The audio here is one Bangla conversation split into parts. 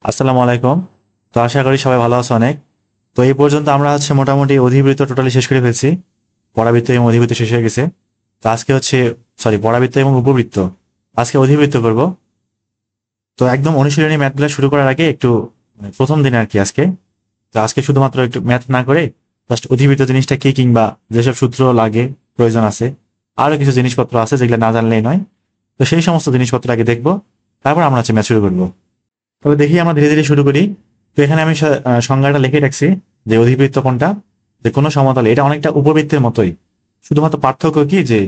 আসসালামু আলাইকুম। তো আশা করি সবাই ভালো আছো অনেক। তো এই পর্যন্ত আমরা মোটামুটি অধিবৃত্ত টোটালি শেষ করে ফেলছি। পরাবৃত্ত এবং অধিবৃত্ত শেষ হয়ে গেছে। তো আজকে সরি, পরাবৃত্ত এবং উপবৃত্ত। আজকে অধিবৃত্ত করব। তো একদম অনুশীলনী ম্যাথগুলো শুরু করার আগে একটু প্রথম দিনে আর কি আজকে। তো আজকে শুধুমাত্র একটু ম্যাথ না করে জাস্ট অধিবৃত্ত জিনিসটা কি, কিংবা যেসব সূত্র লাগে, প্রয়োজন আছে, আরো কিছু জিনিসপত্র আছে যেগুলো না জানলেই নয়। তো সেই সমস্ত জিনিসপত্র আগে দেখবো, তারপর আমরা ম্যাথ শুরু করবো। তবে দেখি আমরা ধীরে ধীরে শুরু করি। তো এখানে আমি সংজ্ঞাটা লিখে রাখছি যে অধিবৃত্ত কোনটা, যে কোনো সমতলে এটা অনেকটা উপবৃত্তের মতোই। শুধুমাত্র পার্থক্য কি, যে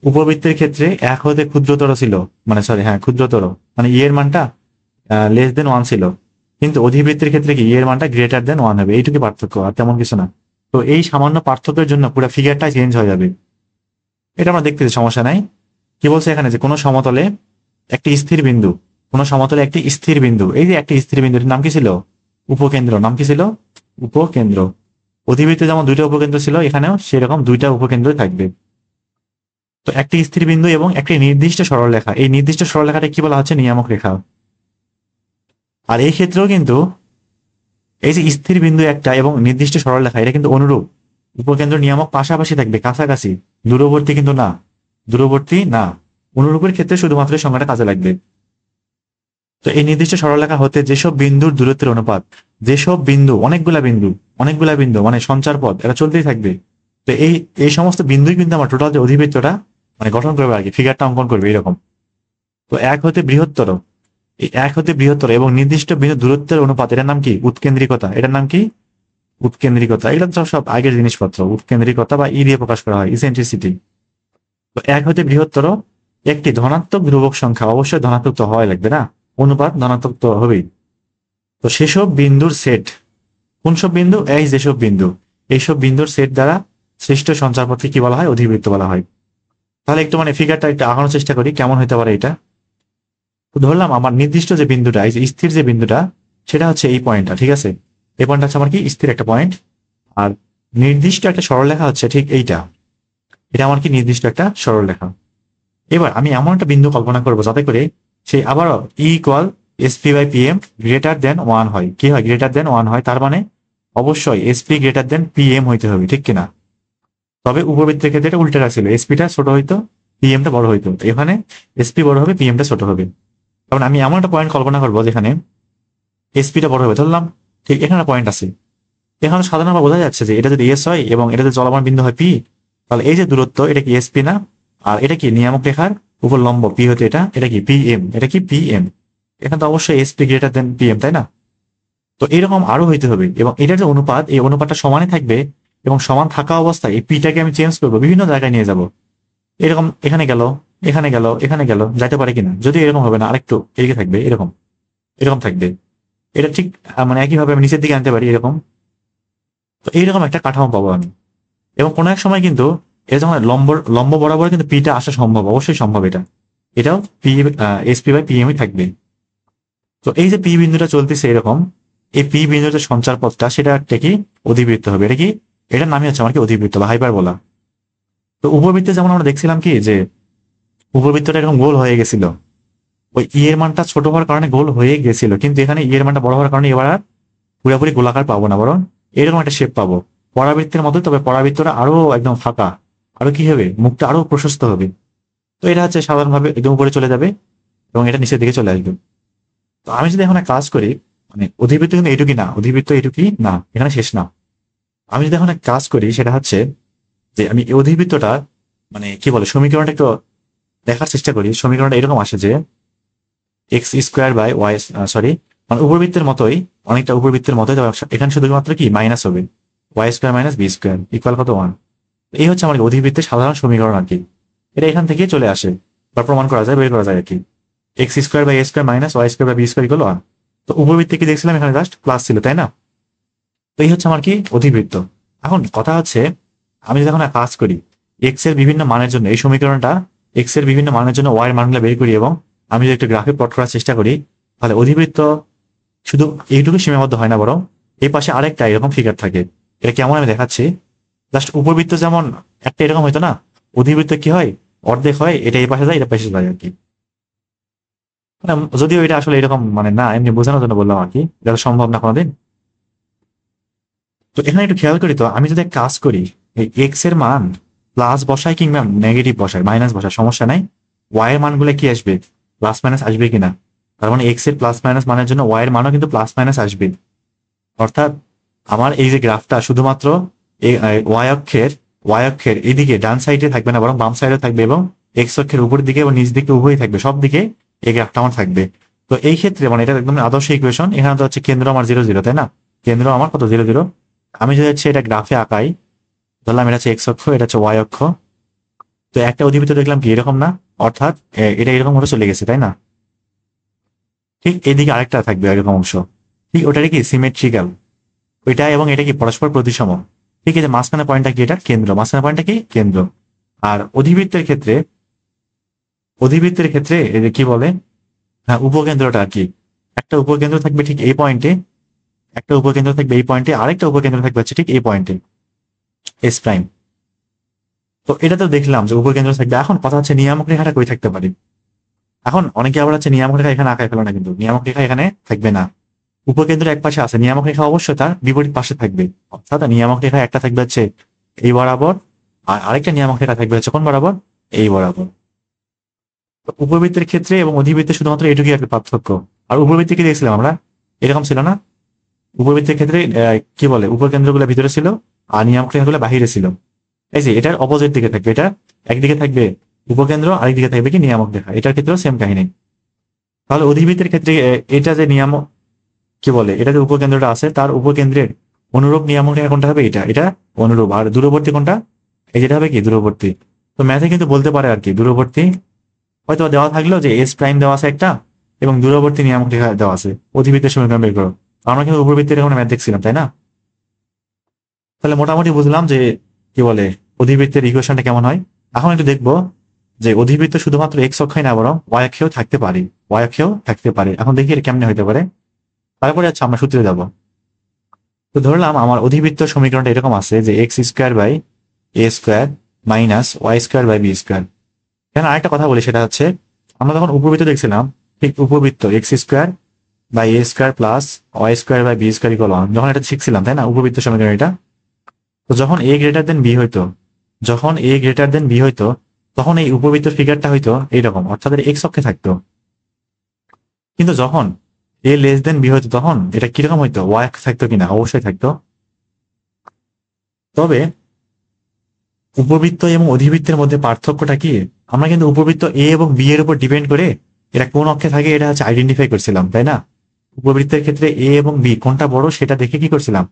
উপবৃত্তের ক্ষেত্রে এক হতে ক্ষুদ্রতর ছিল, মানে সরি হ্যাঁ ক্ষুদ্রতর, মানে এর মানটা লেস দেন ওয়ান ছিল। কিন্তু অধিবৃত্তের ক্ষেত্রে কি এর মানটা গ্রেটার দেন ওয়ান হবে, এইটুকু পার্থক্য, আর তেমন কিছু না। তো এই সামান্য পার্থক্যের জন্য পুরো ফিগারটা চেঞ্জ হয়ে যাবে। এটা আমরা দেখতেছি, সমস্যা নাই। কি বলছে এখানে, যে কোনো সমতলে একটি স্থির বিন্দু, কোন সমতলে একটি স্থির বিন্দু, এই যে একটি স্থির বিন্দুর নাম কি ছিল? উপকেন্দ্র। নাম কি ছিল? উপকেন্দ্র। অধিবৃত্তে যেমন দুইটা উপকেন্দ্র ছিল, এখানেও সেরকম দুইটা উপকেন্দ্রই থাকবে। তো একটি স্থির বিন্দু এবং একটি নির্দিষ্ট সরলরেখা, এই নির্দিষ্ট সরলরেখাটা কি বলা হচ্ছে? নিয়ামক রেখা। আর এই ক্ষেত্রেও কিন্তু এই যে স্থির বিন্দু একটা এবং নির্দিষ্ট সরলরেখা, এটা কিন্তু অনুরূপ। উপকেন্দ্র নিয়ামক পাশাপাশি থাকবে, কাছাকাছি, দূরবর্তী কিন্তু না। দূরবর্তী না। অনুরূপের ক্ষেত্রে শুধুমাত্র এই সংজ্ঞাটা কাজে লাগবে। তো এই নির্দিষ্ট সরলরেখা হতে যেসব বিন্দুর দূরত্বের অনুপাত, যেসব বিন্দু, অনেকগুলা বিন্দু মানে সঞ্চার পথ, এটা চলতেই থাকবে। তো এই এই সমস্ত বিন্দুই কিন্তু আমার টোটাল যে অধিবৃত্তটা মানে গঠন করবে আর কি, ফিগারটা অঙ্কন করবে এরকম। তো এক হতে বৃহত্তর, এই এক হতে বৃহত্তর এবং নির্দিষ্ট বিন্দু দূরত্বের অনুপাত, এটার নাম কি? উৎকেন্দ্রিকতা। এটার নাম কি? উৎকেন্দ্রিকতা। এগুলো তো সব আগের জিনিসপত্র। উৎকেন্দ্রিকতা বা ই দিয়ে প্রকাশ করা হয়, ইসেন্ট্রিসিটি। তো এক হতে বৃহত্তর একটি ধনাত্মক ধ্রুবক সংখ্যা, অবশ্যই ধনাত্মক তো হওয়াই লাগবে না, অনুপাত ধনাত্মক তো হবেই। তো সেসব বিন্দুর সেট, কোন সব বিন্দু? এই যেসব বিন্দু, এইসব বিন্দুর সেট দ্বারা সৃষ্ট সঞ্চারপথকে কি বলা হয়? অধিবৃত্ত বলা হয়। তাহলে একটু ফিগারটা একটু আঁকানোর চেষ্টা করি, কেমন হতে পারে এটা। তো ধরলাম আমার নির্দিষ্ট যে বিন্দুটা, এই যে স্থির যে বিন্দুটা, সেটা হচ্ছে এই পয়েন্টটা, ঠিক আছে? এই পয়েন্টটা হচ্ছে আমার কি? স্থির একটা পয়েন্ট। আর নির্দিষ্ট একটা সরলরেখা হচ্ছে ঠিক এইটা, এটা আমার কি? নির্দিষ্ট একটা সরলরেখা। এবার আমি এমন একটা বিন্দু কল্পনা করবো যাতে করে সেই আবারও E equal SP by PM greater than one হয়। কি হয়? গ্রেটার দেন ওয়ান হয়। তার মানে অবশ্যই এসপি গ্রেটার দেন পিএম হইতে হবে, ঠিক কিনা? তবে উপবৃত্তের ক্ষেত্রে এটা উল্টে রাখছিল, এসপিটা ছোট হইতো, পিএমটা বড় হইতো। এখানে এসপি বড় হবে, পিএমটা ছোট হবে। কারণ আমি এমন একটা পয়েন্ট কল্পনা করবো যেখানে এসপিটা বড় হবে, ধরলাম। ঠিক এখানে পয়েন্ট আছে। এখানে সাধারণভাবে বোঝা যাচ্ছে যে এটা যদি এস হয় এবং এটা যদি চলমান বিন্দু হয় পি, তাহলে এই যে দূরত্ব, এটা কি এসপি না? আর এটা কি নিয়ামক রেখার উপর লম্ব পি হতে, এটা কি পিএম? এটা কি পিএম? এখানে তো অবশ্যই এসপি গ্রেটার দেন পিএম, তাই না? তো এরকম আরো হইতে হবে, এবং এটার যে অনুপাত, এই অনুপাতটা সমানই থাকবে। এবং সমান থাকা অবস্থায় এই পিটাকে আমি চেঞ্জ করবো, বিভিন্ন জায়গায় নিয়ে যাব। এরকম এখানে গেল, এখানে গেল, এখানে গেল, যাইতে পারে কিনা? যদি এরকম হবে না, আরেকটু এদিকে থাকবে, এরকম এরকম থাকবে। এটা ঠিক একইভাবে আমি নিচের দিকে আনতে পারি, এরকম। তো এইরকম একটা কাঠামো পাবো আমি। এবং কোনো এক সময় কিন্তু এটা যখন লম্ব লম্ব বরাবর কিন্তু পিটা আসা সম্ভব, অবশ্যই সম্ভব এটা। এটাও পি, এসপি বাই পিএমই থাকবে। তো এই যে পি বিন্দুটা চলতেছে এরকম, এই পি বিন্দুর যে সঞ্চার পথটা, সেটা একটা কি? অধিবৃত্ত হবে। এটা কি? এটার নামই হচ্ছে আমার কি? অধিবৃত্ত বা হাইপারবোলা। তো উপবৃত্তে যেমন আমরা দেখছিলাম কি, যে উপবৃত্তটা এরকম গোল হয়ে গেছিল, ওই ই এর মানটা ছোট হওয়ার কারণে গোল হয়ে গেছিল। কিন্তু এখানে ই এর মানটা বড় হওয়ার কারণে এবার আর পুরোপুরি গোলাকার পাবো না, বরং এরকম একটা শেপ পাবো, পরাবৃত্তের মতো। তবে পরাবৃত্তটা আরো একদম ফাঁকা, আরো কি হবে? মুখটা আরো প্রশস্ত হবে। তো এটা হচ্ছে সাধারণভাবে একদম উপরে চলে যাবে এবং এটা নিচের দিকে চলে আসবে। তো আমি যদি এখন একটা কাজ করি, অধিবৃত্ত কিন্তু এইটুকুই না, অধিবৃত্ত এইটুকুই না, এখানে শেষ না। আমি যদি এখন একটা কাজ করি, সেটা হচ্ছে যে আমি এই অধিবৃত্তটা কি বলে, সমীকরণটা একটু দেখার চেষ্টা করি। সমীকরণটা এরকম আসে যে x square by y, sorry, উপবৃত্তের মতোই, অনেকটা উপবৃত্তের মতোই, তবে এখানে শুধুমাত্র কি মাইনাস হবে, Y square minus B square equal কত? ওয়ান। এই হচ্ছে আমার অধিবৃত্তের সাধারণ সমীকরণ আর কি। এটা এখান থেকে চলে আসে বা প্রমাণ করা যায়, বের করা যায় আর কি। X square by A square minus Y square by B square equal one. তো উপবৃত্তে কি দেখছিলাম? এখানে জাস্ট প্লাস ছিল, তাই না? তো এই হচ্ছে আমার কি? অধিবৃত্ত। এখন কথা হচ্ছে, আমি যদি এখন এক কাজ করি, এক্স এর বিভিন্ন মানের জন্য এই সমীকরণটা, এক্স এর বিভিন্ন মানের জন্য ওয়াই এর মানগুলো বের করি, এবং আমি যদি একটা গ্রাফে প্লট করার চেষ্টা করি, তাহলে অধিবৃত্ত শুধু এইটুকু সীমাবদ্ধ হয় না, বরং এই পাশে আরেকটা এরকম ফিগার থাকে। এটা কেমন আমি দেখাচ্ছি। জাস্ট উপবৃত্ত যেমন একটা এরকম হইতো না, অধিবৃত্ত কি হয়? অর্ধেক হয়, এটা এই পাশে যায়, এটা পাশে যায় আর কি। মানে যদিও এটা আসলে এরকম মানে না, এমনি বোঝানোর জন্য বললাম আর কি, এটা তো সম্ভব না কোনোদিন। তো এখানে একটু খেয়াল করি, তো আমি যদি এক কাজ করি, এই এক্স এর মান প্লাস বসাই কিংবা নেগেটিভ বসাই, মাইনাস বসাই, সমস্যা নাই। ওয়াই এর মানগুলো কি আসবে, প্লাস মাইনাস আসবে কিনা। তার মানে এক্স এর প্লাস মাইনাস মানের জন্য ওয়াই এর মানও কিন্তু প্লাস মাইনাস আসবে। অর্থাৎ আমার এই যে গ্রাফটা শুধুমাত্র ওয়াই অক্ষের এদিকে ডান সাইডে থাকবে না, বরং বাম সাইডে থাকবে, এবং এক্স অক্ষের উপর দিকে এবং নিচ দিকে উভয়ই থাকবে, সব দিকে এই গ্রাফটা আমার থাকবে। তো এই ক্ষেত্রে মানে এটা একদম আদর্শ ইকুয়েশন। এখানে তো হচ্ছে কেন্দ্র আমার 0 0, তাই না? কেন্দ্র আমার কত, 0 0। আমি যদি হচ্ছে এটা গ্রাফে আঁকাই, ধরলাম এটা হচ্ছে এক্স অক্ষ, এটা হচ্ছে ওয়াই অক্ষ। তো একটা অধিবৃত্ত দেখলাম কি এরকম না, অর্থাৎ এটা এরকম ভাবে চলে গেছে, তাই না? ঠিক এদিকে আরেকটা থাকবে এরকম অংশ, ঠিক ওটারই কি সিমেট্রিক্যাল, ওইটা এবং এটা কি পরস্পর প্রতিসম। ঠিক আছে, মাঝখানে পয়েন্টটা কি, এটা কেন্দ্র, মাঝখানে পয়েন্টটা কি কেন্দ্র। আর অধিবৃত্তের ক্ষেত্রে এই যে কি বলে, হ্যাঁ উপকেন্দ্রটা আর কি, একটা উপকেন্দ্র থাকবে ঠিক এই পয়েন্টে, একটা উপকেন্দ্র থাকবে এই পয়েন্টে, আরেকটা উপকেন্দ্র থাকবে হচ্ছে ঠিক এই পয়েন্টে, এস প্রাইম। তো এটা তো দেখলাম যে উপকেন্দ্র থাকবে। এখন কথা হচ্ছে নিয়ামক রেখাটা কই থাকতে পারে। এখন অনেকে আবার হচ্ছে নিয়ামক রেখা এখানে আঁকায় ফেলো না, কিন্তু নিয়ামক রেখা এখানে থাকবে না। উপকেন্দ্র এক পাশে আছে, নিয়ামক রেখা অবশ্যই তার বিপরীত পাশে থাকবে। অর্থাৎ নিয়ামক রেখা একটা থাকবে হচ্ছে এই বরাবর, আর আরেকটা নিয়ামক রেখা থাকবে হচ্ছে কোন বরাবর, এই বরাবর। তো উপবৃত্তের ক্ষেত্রে এবং অধিবৃত্তে শুধুমাত্র এটুকুই আর কি পার্থক্য। আর উপবৃত্তে কি দেখছিলাম আমরা, এরকম ছিল না? উপবৃত্তের ক্ষেত্রে কি বলে, উপকেন্দ্রগুলো ভিতরে ছিল আর নিয়ামক রেখাগুলো বাহিরে ছিল। এই যে এটার অপোজিট দিকে থাকবে, এটা একদিকে থাকবে উপকেন্দ্র, আরেকদিকে থাকবে কি নিয়ামক রেখা। এটার ক্ষেত্রেও সেম কাহিনী। তাহলে অধিবৃত্তের ক্ষেত্রে এটা যে নিয়ামক কি বলে, এটা যে উপকেন্দ্রটা আছে তার উপকেন্দ্রের অনুরূপ নিয়ামক রেখা কোনটা হবে, এটা এটা অনুরূপ। আর দূরবর্তী কোনটা, এই যেটা হবে কি দূরবর্তী। তো ম্যাথে কিন্তু বলতে পারে আর কি দূরবর্তী হয়তো দেওয়া থাকলো যে এস প্রাইম দেওয়া আছে একটা, এবং দূরবর্তী নিয়ামক রেখা দেওয়া আছে, অধিবৃত্তের সমীকরণ বের করো। আমরা কিন্তু উপবৃত্তের এখন ম্যাথ দেখছিলাম, তাই না? তাহলে মোটামুটি বুঝলাম যে কি বলে অধিবৃত্তের ইকুয়েশনটা কেমন হয়। এখন একটু দেখবো যে অধিবৃত্ত শুধুমাত্র এক্স অক্ষই না, বরং ওয়াই অক্ষেও থাকতে পারে, ওয়াই অক্ষেও থাকতে পারে। এখন দেখি এটা কেমনে হইতে পারে। তারপরে আচ্ছা আমরা সূত্রে যাব। তো ধরলাম আমার অধিবৃত্ত সমীকরণটা এরকম আছে যে x square by A square minus Y square by B square. এখানে আরেকটা কথা বলি, সেটা হচ্ছে আমরা যখন উপবৃত্ত দেখছিলাম, ঠিক উপবৃত্ত X square by A square plus Y square by B square equal 1, যখন এটা শিখছিলাম, তাই না, উপবৃত্ত সমীকরণ এটা। তো যখন এ গ্রেটার দেন বি হইতো, যখন এ গ্রেটার দেন বি হইতো, তখন এই উপবৃত্ত ফিগারটা হইতো এইরকম, অর্থাৎ এটা এক্স অক্ষে থাকতো। কিন্তু যখন এ লেস দেন বি হইতো, তখন এটা কিরকম হইতো, ওয়াই অক্ষে থাকতো কিনা, অবশ্যই থাকতো। তবে উপবৃত্ত এবং অধিবৃত্তের মধ্যে পার্থক্যটা কি, আমরা কিন্তু উপবৃত্ত এ এবং বি এর উপর ডিপেন্ড করে এটা কোন অক্ষে থাকে এটা হচ্ছে আইডেন্টিফাই করছিলাম, তাই না? উপবৃত্তের ক্ষেত্রে এ এবং বি কোনটা বড় সেটা দেখে কি করছিলাম,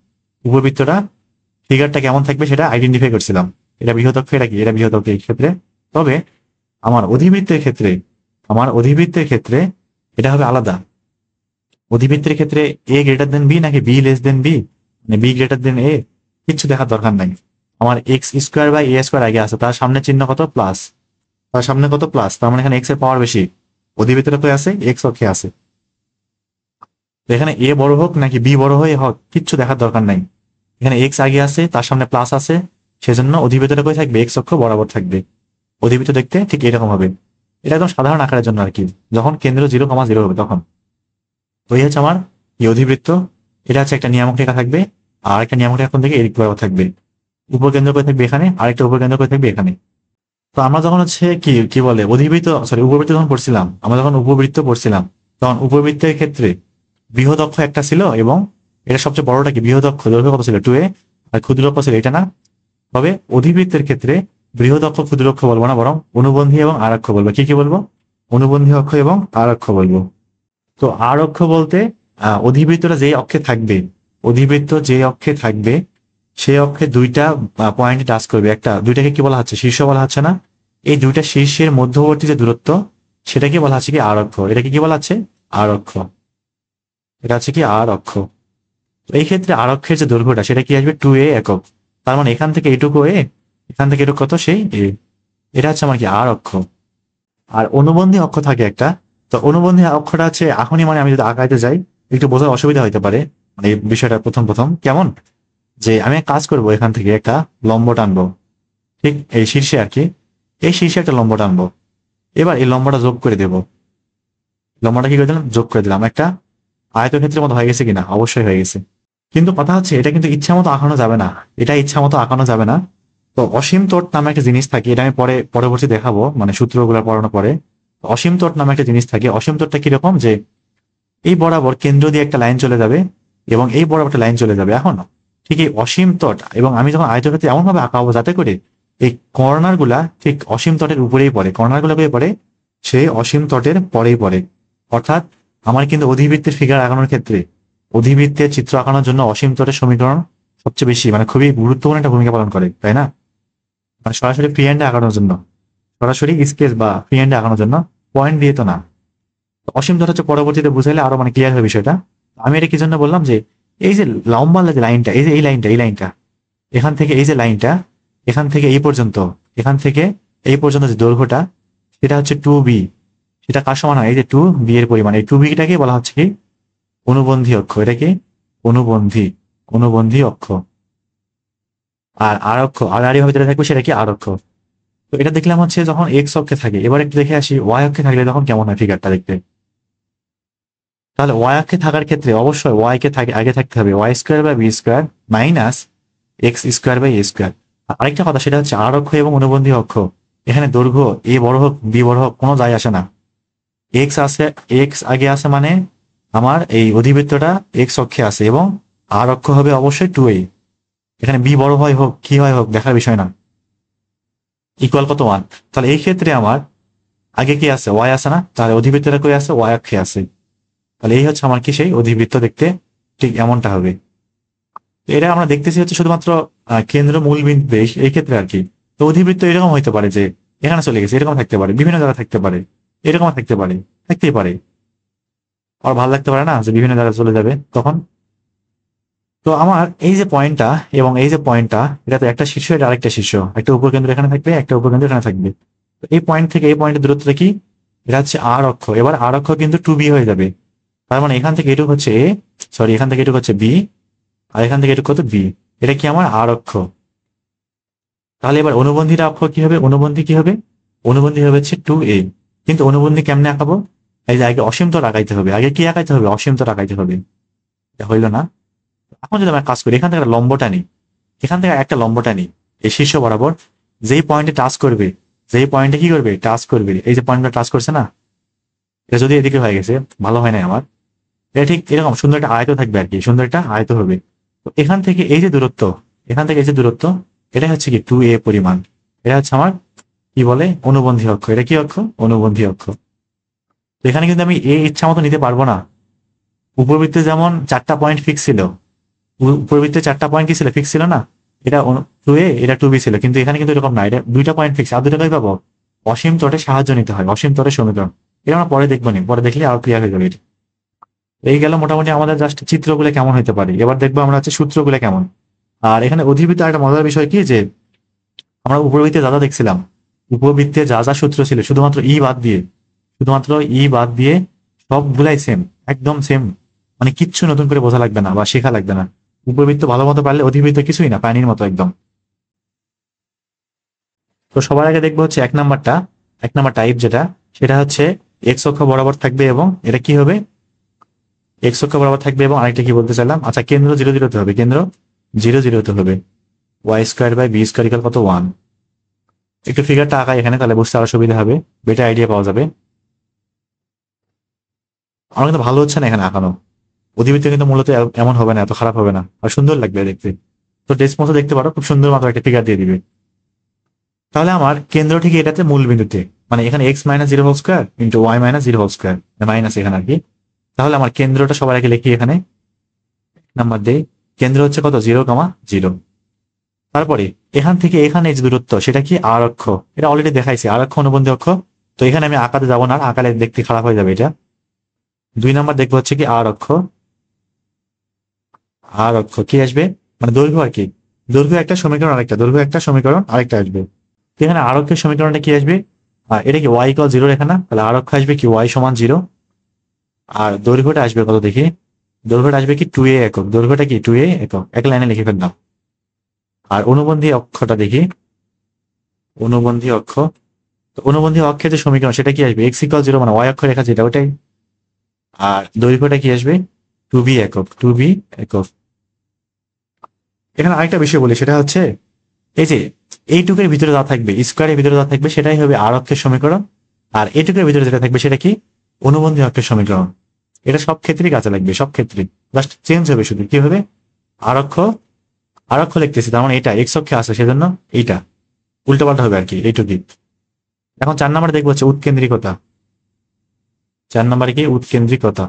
উপবৃত্তটা ফিগারটা কেমন থাকবে সেটা আইডেন্টিফাই করছিলাম। এটা বৃহৎ অক্ষ, এটা কি, এটা বৃহৎ অক্ষ এই ক্ষেত্রে। তবে আমার অধিবৃত্তের ক্ষেত্রে এটা হবে আলাদা। অধিবৃত্তের ক্ষেত্রে এ গ্রেটার দেন বি নাকি বি লেস দেন বি, মানে বি গ্রেটার দেন এ, কিচ্ছু দেখার দরকার নাই। আমার X square by A square আগে আছে, তার সামনে চিহ্ন কত, প্লাস। তার সামনে কত, প্লাস, তার মানে এখানে এক্স এর পাওয়ার বেশি। অধিবৃত্তটা তো আছে, এক্স অক্ষে আছে। তো এখানে এ বড় হোক নাকি বি বড় হয়ে হোক কিচ্ছু দেখার দরকার নাই। এখানে এক্স আগে আছে, তার সামনে প্লাস আছে, সেজন্য অধিবৃত্তটা কই থাকবে, এক্স অক্ষ বরাবর থাকবে। অধিবৃত্ত দেখতে ঠিক এরকম হবে। এটা একদম সাধারণ আকারের জন্য আর কি, যখন কেন্দ্র 0, 0 হবে তখন। তো এই হচ্ছে আমার এই অধিবৃত্ত। এটা হচ্ছে একটা নিয়ামক রেখা থাকবে, আর একটা নিয়ামক রেখা কোন দিকে, এদিক বরাবর থাকবে। উপকেন্দ্র করে থাকবে এখানে, আরেকটা উপকেন্দ্র করে থাকবে এখানে। তো আমরা যখন হচ্ছে কি কি বলে অধিবৃত্ত, সরি উপবৃত্ত যখন পড়ছিলাম, আমরা যখন উপবৃত্ত পড়ছিলাম, তখন উপবৃত্তের ক্ষেত্রে বৃহৎ অক্ষ একটা ছিল, এবং এটা সবচেয়ে বড়টা কি, বৃহৎ অক্ষ দৈর্ঘ্য কত ছিল 2a, আর ক্ষুদ্র অক্ষ ছিল এটা না। তবে অধিবৃত্তের ক্ষেত্রে বৃহৎ অক্ষ ক্ষুদ্র অক্ষ বলবো না, বরং অনুবন্ধী এবং আর অক্ষ বলবো। কি কি বলবো, অনুবন্ধী অক্ষ এবং আর অক্ষ বলবো। তো আর অক্ষ বলতে অধিবৃত্তটা যে অক্ষে থাকবে, অধিবৃত্ত যে অক্ষে থাকবে সেই অক্ষে দুইটা পয়েন্ট টাচ করবে, একটা দুইটাকে কি বলা হচ্ছে, শীর্ষ বলা হচ্ছে না। এই দুইটা শীর্ষের মধ্যবর্তী যে দূরত্ব সেটাকে বলা হচ্ছে কি আর অক্ষ। এটাকে কি বলা হচ্ছে, আর অক্ষ। এটা হচ্ছে কি আর অক্ষ। তো এই ক্ষেত্রে আর অক্ষের যে দৈর্ঘ্যটা সেটা কি আসবে 2a একক। তার মানে এখান থেকে এটুকু এ, এখান থেকে এটুকু কত, সেই এ। এটা হচ্ছে আমার কি আর অক্ষ। আর অনুবন্ধী অক্ষ থাকে একটা। তো অনুবন্ধী অক্ষটা হচ্ছে এখনই, মানে আমি যদি আঁকাইতে যাই একটু বোঝার অসুবিধা হতে পারে, মানে এই বিষয়টা প্রথম প্রথম কেমন, যে আমি এক কাজ করব, এখান থেকে একটা লম্ব টানবো, ঠিক এই শীর্ষে আর কি, এই শীর্ষে একটা লম্ব টানবো। এবার এই লম্বটা যোগ করে দেব, লম্বাটা কি করে দিলাম, যোগ করে দিলাম। একটা আয়তক্ষেত্রের মতো হয়ে গেছে কিনা, অবশ্যই হয়ে গেছে। কিন্তু কথা হচ্ছে এটা কিন্তু ইচ্ছা মতো আঁকানো যাবে না, এটা ইচ্ছা মতো আঁকানো যাবে না। তো অসীম তট নামে একটা জিনিস থাকে, এটা আমি পরে পরবর্তী দেখাবো, মানে সূত্রগুলো পড়ানোর পরে। অসীম তট নামে একটা জিনিস থাকে। অসীম তটটা কিরকম, যে এই বরাবর কেন্দ্র দিয়ে একটা লাইন চলে যাবে এবং এই বরাবর একটা লাইন চলে যাবে। এখন ঠিক এই অসীম তট, এবং আমি যখন আয়তক্ষেত্রে এমন ভাবে আঁকাবো যাতে করে এই কর্নার গুলা ঠিক অসীম তটের উপরেই পড়ে, কর্নার গুলা পড়ে সেই অসীম তটের পরেই পড়ে। অর্থাৎ আমার কিন্তু অধিবৃত্তের ফিগার আঁকানোর ক্ষেত্রে, অধিবৃত্তের চিত্র আঁকানোর জন্য অসীম তটের সমীকরণ সবচেয়ে বেশি, মানে খুবই গুরুত্বপূর্ণ একটা ভূমিকা পালন করে, তাই না? মানে সরাসরি ফ্রি হ্যান্ডে আঁকানোর জন্য, সরাসরি স্কেচ বা ফ্রি হ্যান্ডে আঁকানোর জন্য, পয়েন্ট দিয়ে তো না। অসীম তট হচ্ছে পরবর্তীতে বুঝাইলে আরো মানে ক্লিয়ার হবে বিষয়টা। আমি এটা কি জন্য বললাম, যে এই যে লম্বা যে লাইনটা, এই যে এই লাইনটা এখান থেকে এই যে লাইনটা, এখান থেকে এই পর্যন্ত, এখান থেকে এই পর্যন্ত যে দৈর্ঘ্যটা, সেটা হচ্ছে 2b। সেটা কার সমান হয়, এই যে 2b এর পরিমাণ, এই 2b-টাকে বলা হচ্ছে কি অনুবন্ধী অক্ষ। এটা কি অনুবন্ধী, অনুবন্ধী অক্ষ। আর আর অক্ষ আর ভাবে যেটা থাকবে সেটা কি আর অক্ষ। তো এটা দেখলাম হচ্ছে যখন এক্স অক্ষে থাকে। এবার একটু দেখে আসি ওয়াই অক্ষে থাকলে তখন কেমন হয় ফিগারটা দেখতে। তাহলে ওয়াই অক্ষে থাকার ক্ষেত্রে অবশ্যই ওয়াই কে আগে থাকতে হবে Y square by B square minus x square by A square. আরেকটা কথা সেটা হচ্ছে আর অক্ষ এবং অনুবন্ধী অক্ষ, এখানে দৈর্ঘ্য এ বড় হোক বি বড় হোক কোনো যায় আসে না। এক্স আছে, এক্স আগে আছে মানে আমার এই অধিবৃত্তটা এক্স অক্ষে আছে, এবং আর অক্ষ হবে অবশ্যই 2a। এখানে বি বড় হয় হোক কি হয় হোক দেখার বিষয় না, ইকুয়াল কত 1। তাহলে এই ক্ষেত্রে আমার আগে কি আছে, ওয়াই আছে না, তাহলে অধিবৃত্তটা কই আছে, ওয়াই অক্ষে আছে। তাহলে এই হচ্ছে আমার কি সেই অধিবৃত্ত, দেখতে ঠিক এমনটা হবে। তো এটা আমরা দেখতেছি হচ্ছে শুধুমাত্র কেন্দ্র মূল বিন্দু এই ক্ষেত্রে আর কি। তো অধিবৃত্ত এরকম হইতে পারে যে এখানে চলে গেছে, এরকম থাকতে পারে, বিভিন্ন জায়গায় থাকতে পারে, এরকম থাকতে পারে, থাকতেই পারে। আর ভালো লাগতে পারে না যে বিভিন্ন জায়গায় চলে যাবে তখন। তো আমার এই যে পয়েন্টটা এবং এই যে পয়েন্টটা, এটা তো একটা শীর্ষ, এটা আরেকটা শীর্ষ, একটা উপকেন্দ্র এখানে থাকবে, একটা উপকেন্দ্র এখানে থাকবে। তো এই পয়েন্ট থেকে এই পয়েন্টের দূরত্বটা কি, এটা হচ্ছে আর অক্ষ। এবার আর অক্ষ কিন্তু 2b হয়ে যাবে। তার মানে এখান থেকে এটুকু হচ্ছে এ, সরি এখান থেকে এটুকু হচ্ছে বি, আর এখান থেকে এটুকু কত বি। এটা কি আমার আর অক্ষ। তাহলে এবার অনুবন্ধীর অক্ষ কি হবে, অনুবন্ধী কি হবে, অনুবন্ধী হবে হচ্ছে 2a। কিন্তু অনুবন্ধী কেমনে আঁকাবো, এই যে আগে অসীম তল আঁকাইতে হবে, আগে কি আঁকাইতে হবে, অসীম তল আঁকাইতে হবে। এটা হইলো না। এখন যদি আমরা কাজ করি, এখান থেকে একটা লম্বটা নিই, এখান থেকে একটা লম্বটা নিই এই শীর্ষ বরাবর, যেই পয়েন্টে টাচ করবে, যেই পয়েন্টে কি করবে টাচ করবে, এই যে পয়েন্টটা টাচ করছে না, এটা যদি এদিকে হয়ে গেছে, ভালো হয় না আমার। এটা ঠিক এরকম সুন্দর একটা আয়ত থাকবে আর কি, সুন্দর একটা আয়ত হবে। তো এখান থেকে এই যে দূরত্ব, এখান থেকে এই যে দূরত্ব, এটা হচ্ছে কি 2a পরিমাণ। এটা হচ্ছে আমার কি বলে অনুবন্ধী অক্ষ। এটা কি অক্ষ, অনুবন্ধী অক্ষ। তো এখানে কিন্তু আমি ইচ্ছা মতো নিতে পারবো না। উপবৃত্তে যেমন 4টা পয়েন্ট ফিক্স ছিল, উপবৃত্তে 4টা পয়েন্ট কি ছিল, ফিক্স ছিল না। এটা 2a, এটা 2b ছিল, কিন্তু এখানে কিন্তু এরকম না, এটা 2টা পয়েন্ট ফিক্স। আর 2টা কই পাবো, অসীম তটের সাহায্য নিতে হয়, অসীম তটের সমীকরণ। এটা আমরা পরে দেখবো নি, পরে দেখলে আরো ক্লিয়ার হয়ে যাবে এটা। এই গেল মোটামুটি আমাদের জাস্ট চিত্রগুলো কেমন হতে পারে। এবার দেখবো আমরা হচ্ছে সূত্রগুলো কেমন। আর এখানে অধিবৃত্ত একটা মজার বিষয় কি, যে আমরা উপবৃত্তে যা যা দেখছিলাম, উপবৃত্তে যা যা সূত্র ছিল শুধুমাত্র ই বাদ দিয়ে, শুধুমাত্র ই বাদ দিয়ে সবগুলাই সেম, একদম সেম। মানে কিচ্ছু নতুন করে বোঝা লাগবে না বা শেখা লাগবে না। উপবৃত্ত ভালো মতো পারলে অধিবৃত্ত কিছুই না, পানির মতো একদম। তো সবার আগে দেখবো হচ্ছে 1 নাম্বারটা, 1 নাম্বার টাইপ যেটা, সেটা হচ্ছে এক্স অক্ষ বরাবর থাকবে, এবং এটা কি হবে, এক্স অক্ষ বরাবর থাকবে। এবং আরেকটা কি বলতে চাইলাম, আচ্ছা কেন্দ্র 0 0 হবে, কেন্দ্র 0 0 হবে। Y square by B square equal কত 1। একটু ফিগারটা আঁকাই এখানে, তাহলে বুঝতে আরো সুবিধা হবে, বেটার আইডিয়া পাওয়া যাবে। আমার কিন্তু ভালো হচ্ছে না এখানে আঁকানো। অধিবৃত্ত কিন্তু মূলত এমন হবে না, এত খারাপ হবে না, আর সুন্দর লাগবে দেখতে। তো ডেস্ক মতো দেখতে পারো, খুব সুন্দর মতো একটা ফিগার দিয়ে দিবে। তাহলে আমার কেন্দ্র ঠিক এটাতে মূল বিন্দুতে, মানে এখানে X minus 0 whole square into Y minus 0 whole square, minus এখানে আর কি। তাহলে আমার কেন্দ্রটা সবার আগে লিখি এখানে, নাম্বার দেই। কেন্দ্র হচ্ছে কত, 0, 0। তারপরে এখান থেকে এখানে যে দূরত্ব সেটা কি আর অক্ষ, এটা অলরেডি দেখাইছি, আর অক্ষ অনুবন্ধী অক্ষ। তো এখানে আমি আঁকাতে যাবো না, আঁকালে দেখতে খারাপ হয়ে যাবে এটা। 2 নাম্বার দেখবো হচ্ছে কি আর অক্ষ, আর অক্ষ কি আসবে, মানে দৈর্ঘ্য আর কি। দৈর্ঘ্য একটা সমীকরণ আরেকটা, দৈর্ঘ্য একটা সমীকরণ আরেকটা আসবে। তো এখানে আর অক্ষের সমীকরণটা কি আসবে, এটা কি ওয়াই ইকুয়াল 0 রেখা না, তাহলে আর অক্ষ আসবে কি ওয়াই সমান 0। আর দৈর্ঘ্যটা আসবে কত দেখি, দৈর্ঘ্যটা আসবে কি 2a একক, দৈর্ঘ্যটা কি 2a একক, এক লাইনে লিখে ফেললাম। আর অনুবন্ধী অক্ষটা দেখি, অনুবন্ধী অক্ষ। তো অনুবন্ধী অক্ষের যে সমীকরণ সেটা কি আসবে, এক্স ইকুয়াল 0 মানে ওয়াই অক্ষ রেখা যেটা ওটাই। আর দৈর্ঘ্যটা কি আসবে 2b একক, 2b একক। এখানে আরেকটা বিষয় বলি, সেটা হচ্ছে এই যে এইটুকের ভিতরে যা থাকবে, স্কোয়ারের ভিতরে যা থাকবে সেটাই হবে আর অক্ষের সমীকরণ, আর এইটুকের ভিতরে যেটা থাকবে সেটা কি অনুবন্ধী অক্ষের সমীকরণ। এটা সব ক্ষেত্রেই কাজে লাগবে, সব ক্ষেত্রে জাস্ট চেঞ্জ হবে, শুধু কি হবে আর অক্ষ আর অক্ষ লিখতেছি, তার মানে এটা এক্স অক্ষে আছে সেজন্য এইটা উল্টো পাল্টা হবে আর কি, এইটুকুই। এখন 4 নম্বরে দেখবো হচ্ছে উৎকেন্দ্রিকতা। 4 নম্বরে কি উৎকেন্দ্রিকতা।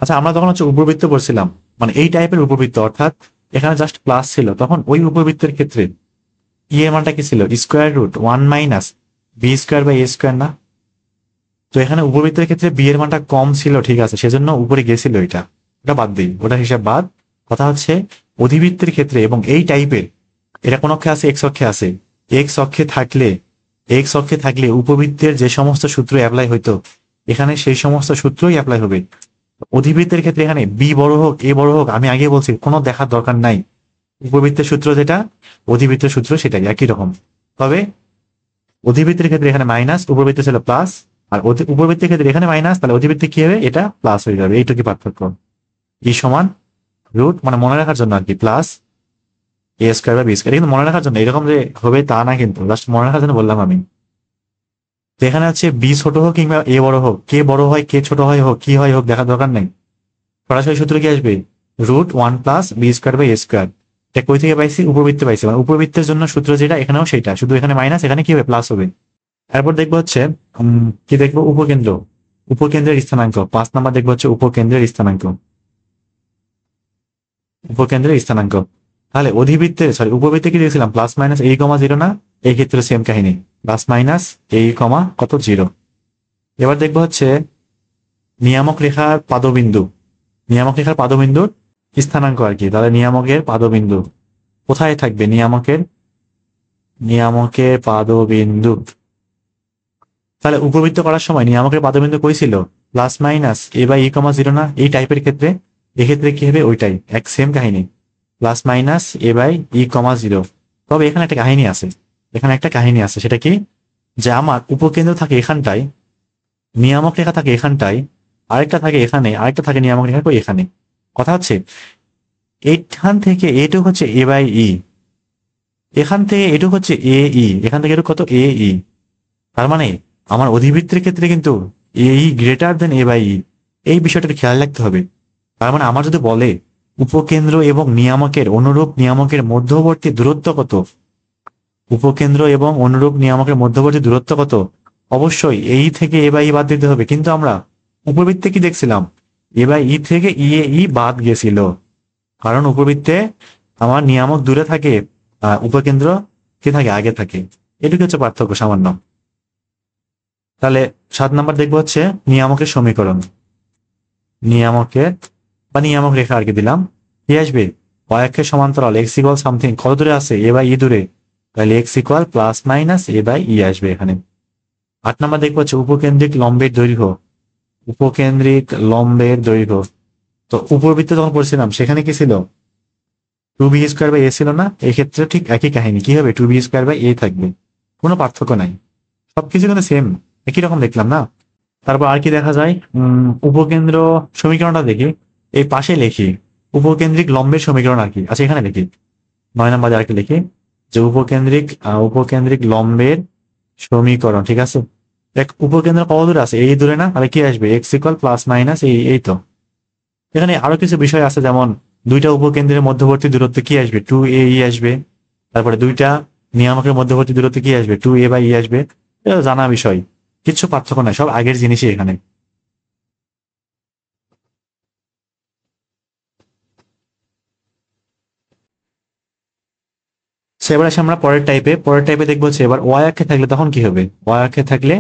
আচ্ছা, আমরা তখন হচ্ছে উপবৃত্ত পড়ছিলাম, মানে এই টাইপের উপবৃত্ত, অর্থাৎ এখানে জাস্ট প্লাস ছিল, তখন ওই উপবৃত্তের ক্ষেত্রে ই এর মানটা কি ছিল square root 1 minus B square by A square না? তো এখানে উপবৃত্তের ক্ষেত্রে বি এর মানটা কম ছিল, ঠিক আছে, সেজন্য উপরে গেছিল, এটা ওটা বাদ দিই, ওটা হিসাব বাদ। কথা হচ্ছে অধিবৃত্তের ক্ষেত্রে এবং এই টাইপের, এটা কোন অক্ষে আছে এক্স অক্ষে আছে, এক্স অক্ষে থাকলে উপবৃত্তের যে সমস্ত সূত্র অ্যাপ্লাই হইতো এখানে সেই সমস্ত সূত্রই অ্যাপ্লাই হবে। অধিবৃত্তের ক্ষেত্রে এখানে বি বড় হোক এ বড় হোক আমি আগে বলছি কোনো দেখার দরকার নাই, উপবৃত্তের সূত্র যেটা অধিবৃত্তের সূত্র সেটাই একই রকম। তবে অধিবৃত্তের ক্ষেত্রে এখানে মাইনাস, উপবৃত্ত ছিল প্লাস, আর উপবৃত্তের ক্ষেত্রে এখানে মাইনাস, তাহলে অধিবৃত্তে কি হবে এটা প্লাস হয়ে যাবে, এইটুকু পার্থক্য। ই সমান রুট, মানে মনে রাখার জন্য আর কি, প্লাস এ স্কোয়ার বা বি স্কোয়ার, কিন্তু মনে রাখার জন্য, এরকম যে হবে তা না, কিন্তু জাস্ট মনে রাখার জন্য বললাম আমি। তো এখানে হচ্ছে বি ছোট হোক কিংবা এ বড় হোক, কে বড় হয় কে ছোট হয় হোক কি হয় হোক দেখার দরকার নেই, সরাসরি সূত্র কি আসবে root 1 plus B square by A square. এটা কই থেকে পাইছি উপবৃত্তে পাইছি, মানে উপবৃত্তের জন্য সূত্র যেটা এখানেও সেটা, শুধু এখানে মাইনাস এখানে কি হবে প্লাস হবে। এরপর দেখবো হচ্ছে কি দেখবো উপকেন্দ্র, উপকেন্দ্রের স্থানাঙ্ক। 5 নাম্বার দেখবো হচ্ছে উপকেন্দ্রের স্থানাঙ্ক, উপকেন্দ্রের স্থানাঙ্ক। তাহলে অধিবৃত্তে উপবৃত্তে কি দিয়েছিলাম প্লাস মাইনাস এই কমা জিরো না, এই ক্ষেত্রে সেম কাহিনী, প্লাস মাইনাস এই কমা কত জিরো। এবার দেখবো হচ্ছে নিয়ামক রেখার পাদবিন্দু, নিয়ামক রেখার পাদবিন্দুর স্থানাঙ্ক আর কি। তাহলে নিয়ামকের পাদবিন্দু কোথায় থাকবে, নিয়ামকের নিয়ামকের পাদবিন্দু। তাহলে উপবৃত্ত করার সময় নিয়ামকের পাদবিন্দু কই ছিল plus minus A by E comma zero না, এই টাইপের ক্ষেত্রে এক্ষেত্রে কি হবে ওইটাই, এক সেম কাহিনী, plus minus A by E comma zero. তবে এখানে একটা কাহিনী আছে, এখানে একটা কাহিনী আছে, সেটা কি যে আমার উপকেন্দ্র থাকে এখানটায়, নিয়ামক রেখা থাকে এখানটায়, আরেকটা থাকে এখানে, আরেকটা থাকে নিয়ামক রেখা কই এখানে। কথা হচ্ছে এইখান থেকে এটুক হচ্ছে এ বাই ই, এখান থেকে এটুক হচ্ছে এ ই, এখান থেকে এটুক কত এ ই। তার মানে আমার অধিবৃত্তের ক্ষেত্রে কিন্তু এ ই গ্রেটার দেন এ বাই ই, এই বিষয়টার খেয়াল রাখতে হবে। তার মানে আমার যদি বলে উপকেন্দ্র এবং নিয়ামকের অনুরূপ নিয়ামকের মধ্যবর্তী দূরত্ব কত, উপকেন্দ্র এবং অনুরূপ নিয়ামকের মধ্যবর্তী দূরত্ব কত, অবশ্যই এই থেকে এ বাই ই বাদ দিতে হবে। কিন্তু আমরা উপবৃত্তে কি দেখছিলাম এ বাই ই থেকে ই এ ই বাদ গেছিল, কারণ উপবৃত্তে আমার নিয়ামক দূরে থাকে উপকেন্দ্র কি থাকে আগে থাকে, এটুকু হচ্ছে পার্থক্য সামান্য। তাহলে 7 নাম্বার দেখবো হচ্ছে নিয়ামকের সমীকরণ, নিয়ামকের বা নিয়ামক রেখা আর কি দিলাম, কি আসবে অক্ষের সমান্তরাল এক্স ইকুয়াল সামথিং, কত দূরে আছে এ বাই ই দূরে, তাহলে x equal plus minus A by e আসবে এখানে। 8 নাম্বার দেখবো হচ্ছে উপকেন্দ্রিক লম্বের দৈর্ঘ্য, উপকেন্দ্রিক লম্বের দৈর্ঘ্য। তো উপবৃত্তে যখন পড়ছিলাম সেখানে কি ছিল 2b স্কোয়ার বাই এ ছিল না, এই ক্ষেত্রে ঠিক একই কাহিনী, কি হবে 2b স্কোয়ার বাই এ থাকবে, কোনো পার্থক্য নাই, সবকিছু কিন্তু সেম একই রকম দেখলাম না। তারপর আর কি দেখা যায় উপকেন্দ্র সমীকরণটা দেখি, এই পাশে লিখি উপকেন্দ্রিক লম্বের সমীকরণ আর কি। আচ্ছা এখানে লিখি 9 নাম্বারে আর কি লিখি যে উপকেন্দ্রিক লম্বের সমীকরণ, ঠিক আছে। এক উপকেন্দ্র কত দূরে আছে এই দূরে না, তাহলে কি আসবে এক্স ইকুয়াল প্লাস মাইনাস এই তো। এখানে আরো কিছু বিষয় আছে, যেমন দুইটা উপকেন্দ্রের মধ্যবর্তী দূরত্ব কি আসবে 2a ই আসবে, তারপরে দুইটা নিয়ামকের মধ্যবর্তী দূরত্ব কি আসবে 2a বাই ই আসবে, এটা জানা বিষয়, কিছু পার্থক্য নাই, সব আগের জিনিসই এখানে। এবার আসে আমরা পরের টাইপে দেখবো হচ্ছে এবার ওয়াই অক্ষে থাকলে তখন কি হবে, ওয়াই অক্ষে থাকলে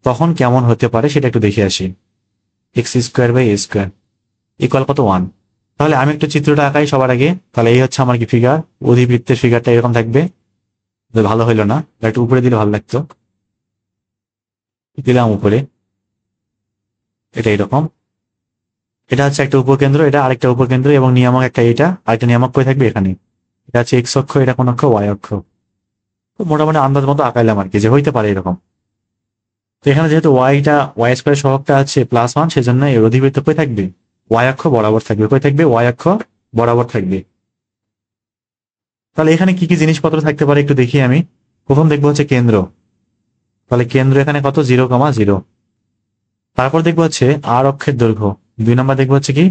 তখন কেমন হতে পারে সেটা একটু দেখে আসি। X square by A square equal কত 1। তাহলে আমি একটু চিত্রটা আঁকাই সবার আগে। তাহলে এই হচ্ছে আমার কি ফিগার, অধিবৃত্তের ফিগারটা এরকম থাকবে, ভালো হইলো না, একটু উপরে দিলে ভালো লাগতো, দিলাম উপরে, এটা এরকম, এটা হচ্ছে একটা উপকেন্দ্র, এটা আরেকটা উপকেন্দ্র এবং নিয়ামক একটা, এটা আরেকটা নিয়ামক করে থাকবে এখানে, এটা হচ্ছে এক্স অক্ষ, এটা কোন অক্ষ ওয়াই অক্ষ। তো মোটামুটি আন্দাজ মতো আঁকাইলাম আর কি, যে হইতে পারে এরকম। তো এখানে যেহেতু ওয়াই স্কোয়ার সহগটা আছে +1, সেজন্য এর অধিবৃত্ত কই থাকবে, ওয়াই অক্ষ বরাবর থাকবে। কই থাকবে, ওয়াই অক্ষ বরাবর থাকবে। তাহলে এখানে কি কি জিনিসপত্র থাকতে পারে একটু দেখি আমি। প্রথম দেখবো হচ্ছে কেন্দ্র। তাহলে কেন্দ্র এখানে কত, 0,0। তারপর দেখবো হচ্ছে আর অক্ষের দৈর্ঘ্য। 2 নম্বর দেখবো হচ্ছে কি,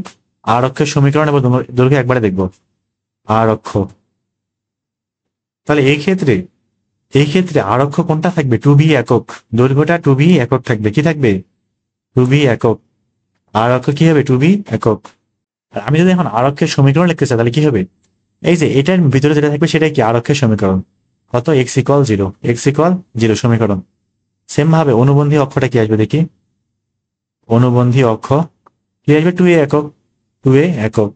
আর অক্ষের সমীকরণ এবং দৈর্ঘ্য একবারে দেখবো, আর অক্ষ। তাহলে এই ক্ষেত্রে আর অক্ষ কোনটা থাকবে, 2b একক। দৈর্ঘ্যটা 2b একক থাকবে, কি থাকবে, 2b একক। আর অক্ষ কি হবে, 2b একক। আর আমি যদি এখন আর অক্ষের সমীকরণ লিখতে চাই তাহলে কি হবে, এই যে এটার ভিতরে যেটা থাকবে সেটাই কি, আর অক্ষের সমীকরণ। কত, x=0 সমীকরণ। সেম ভাবে অনুবন্ধী অক্ষটা কি আসবে দেখি, অনুবন্ধী অক্ষ কি আসবে, 2a একক, 2a একক।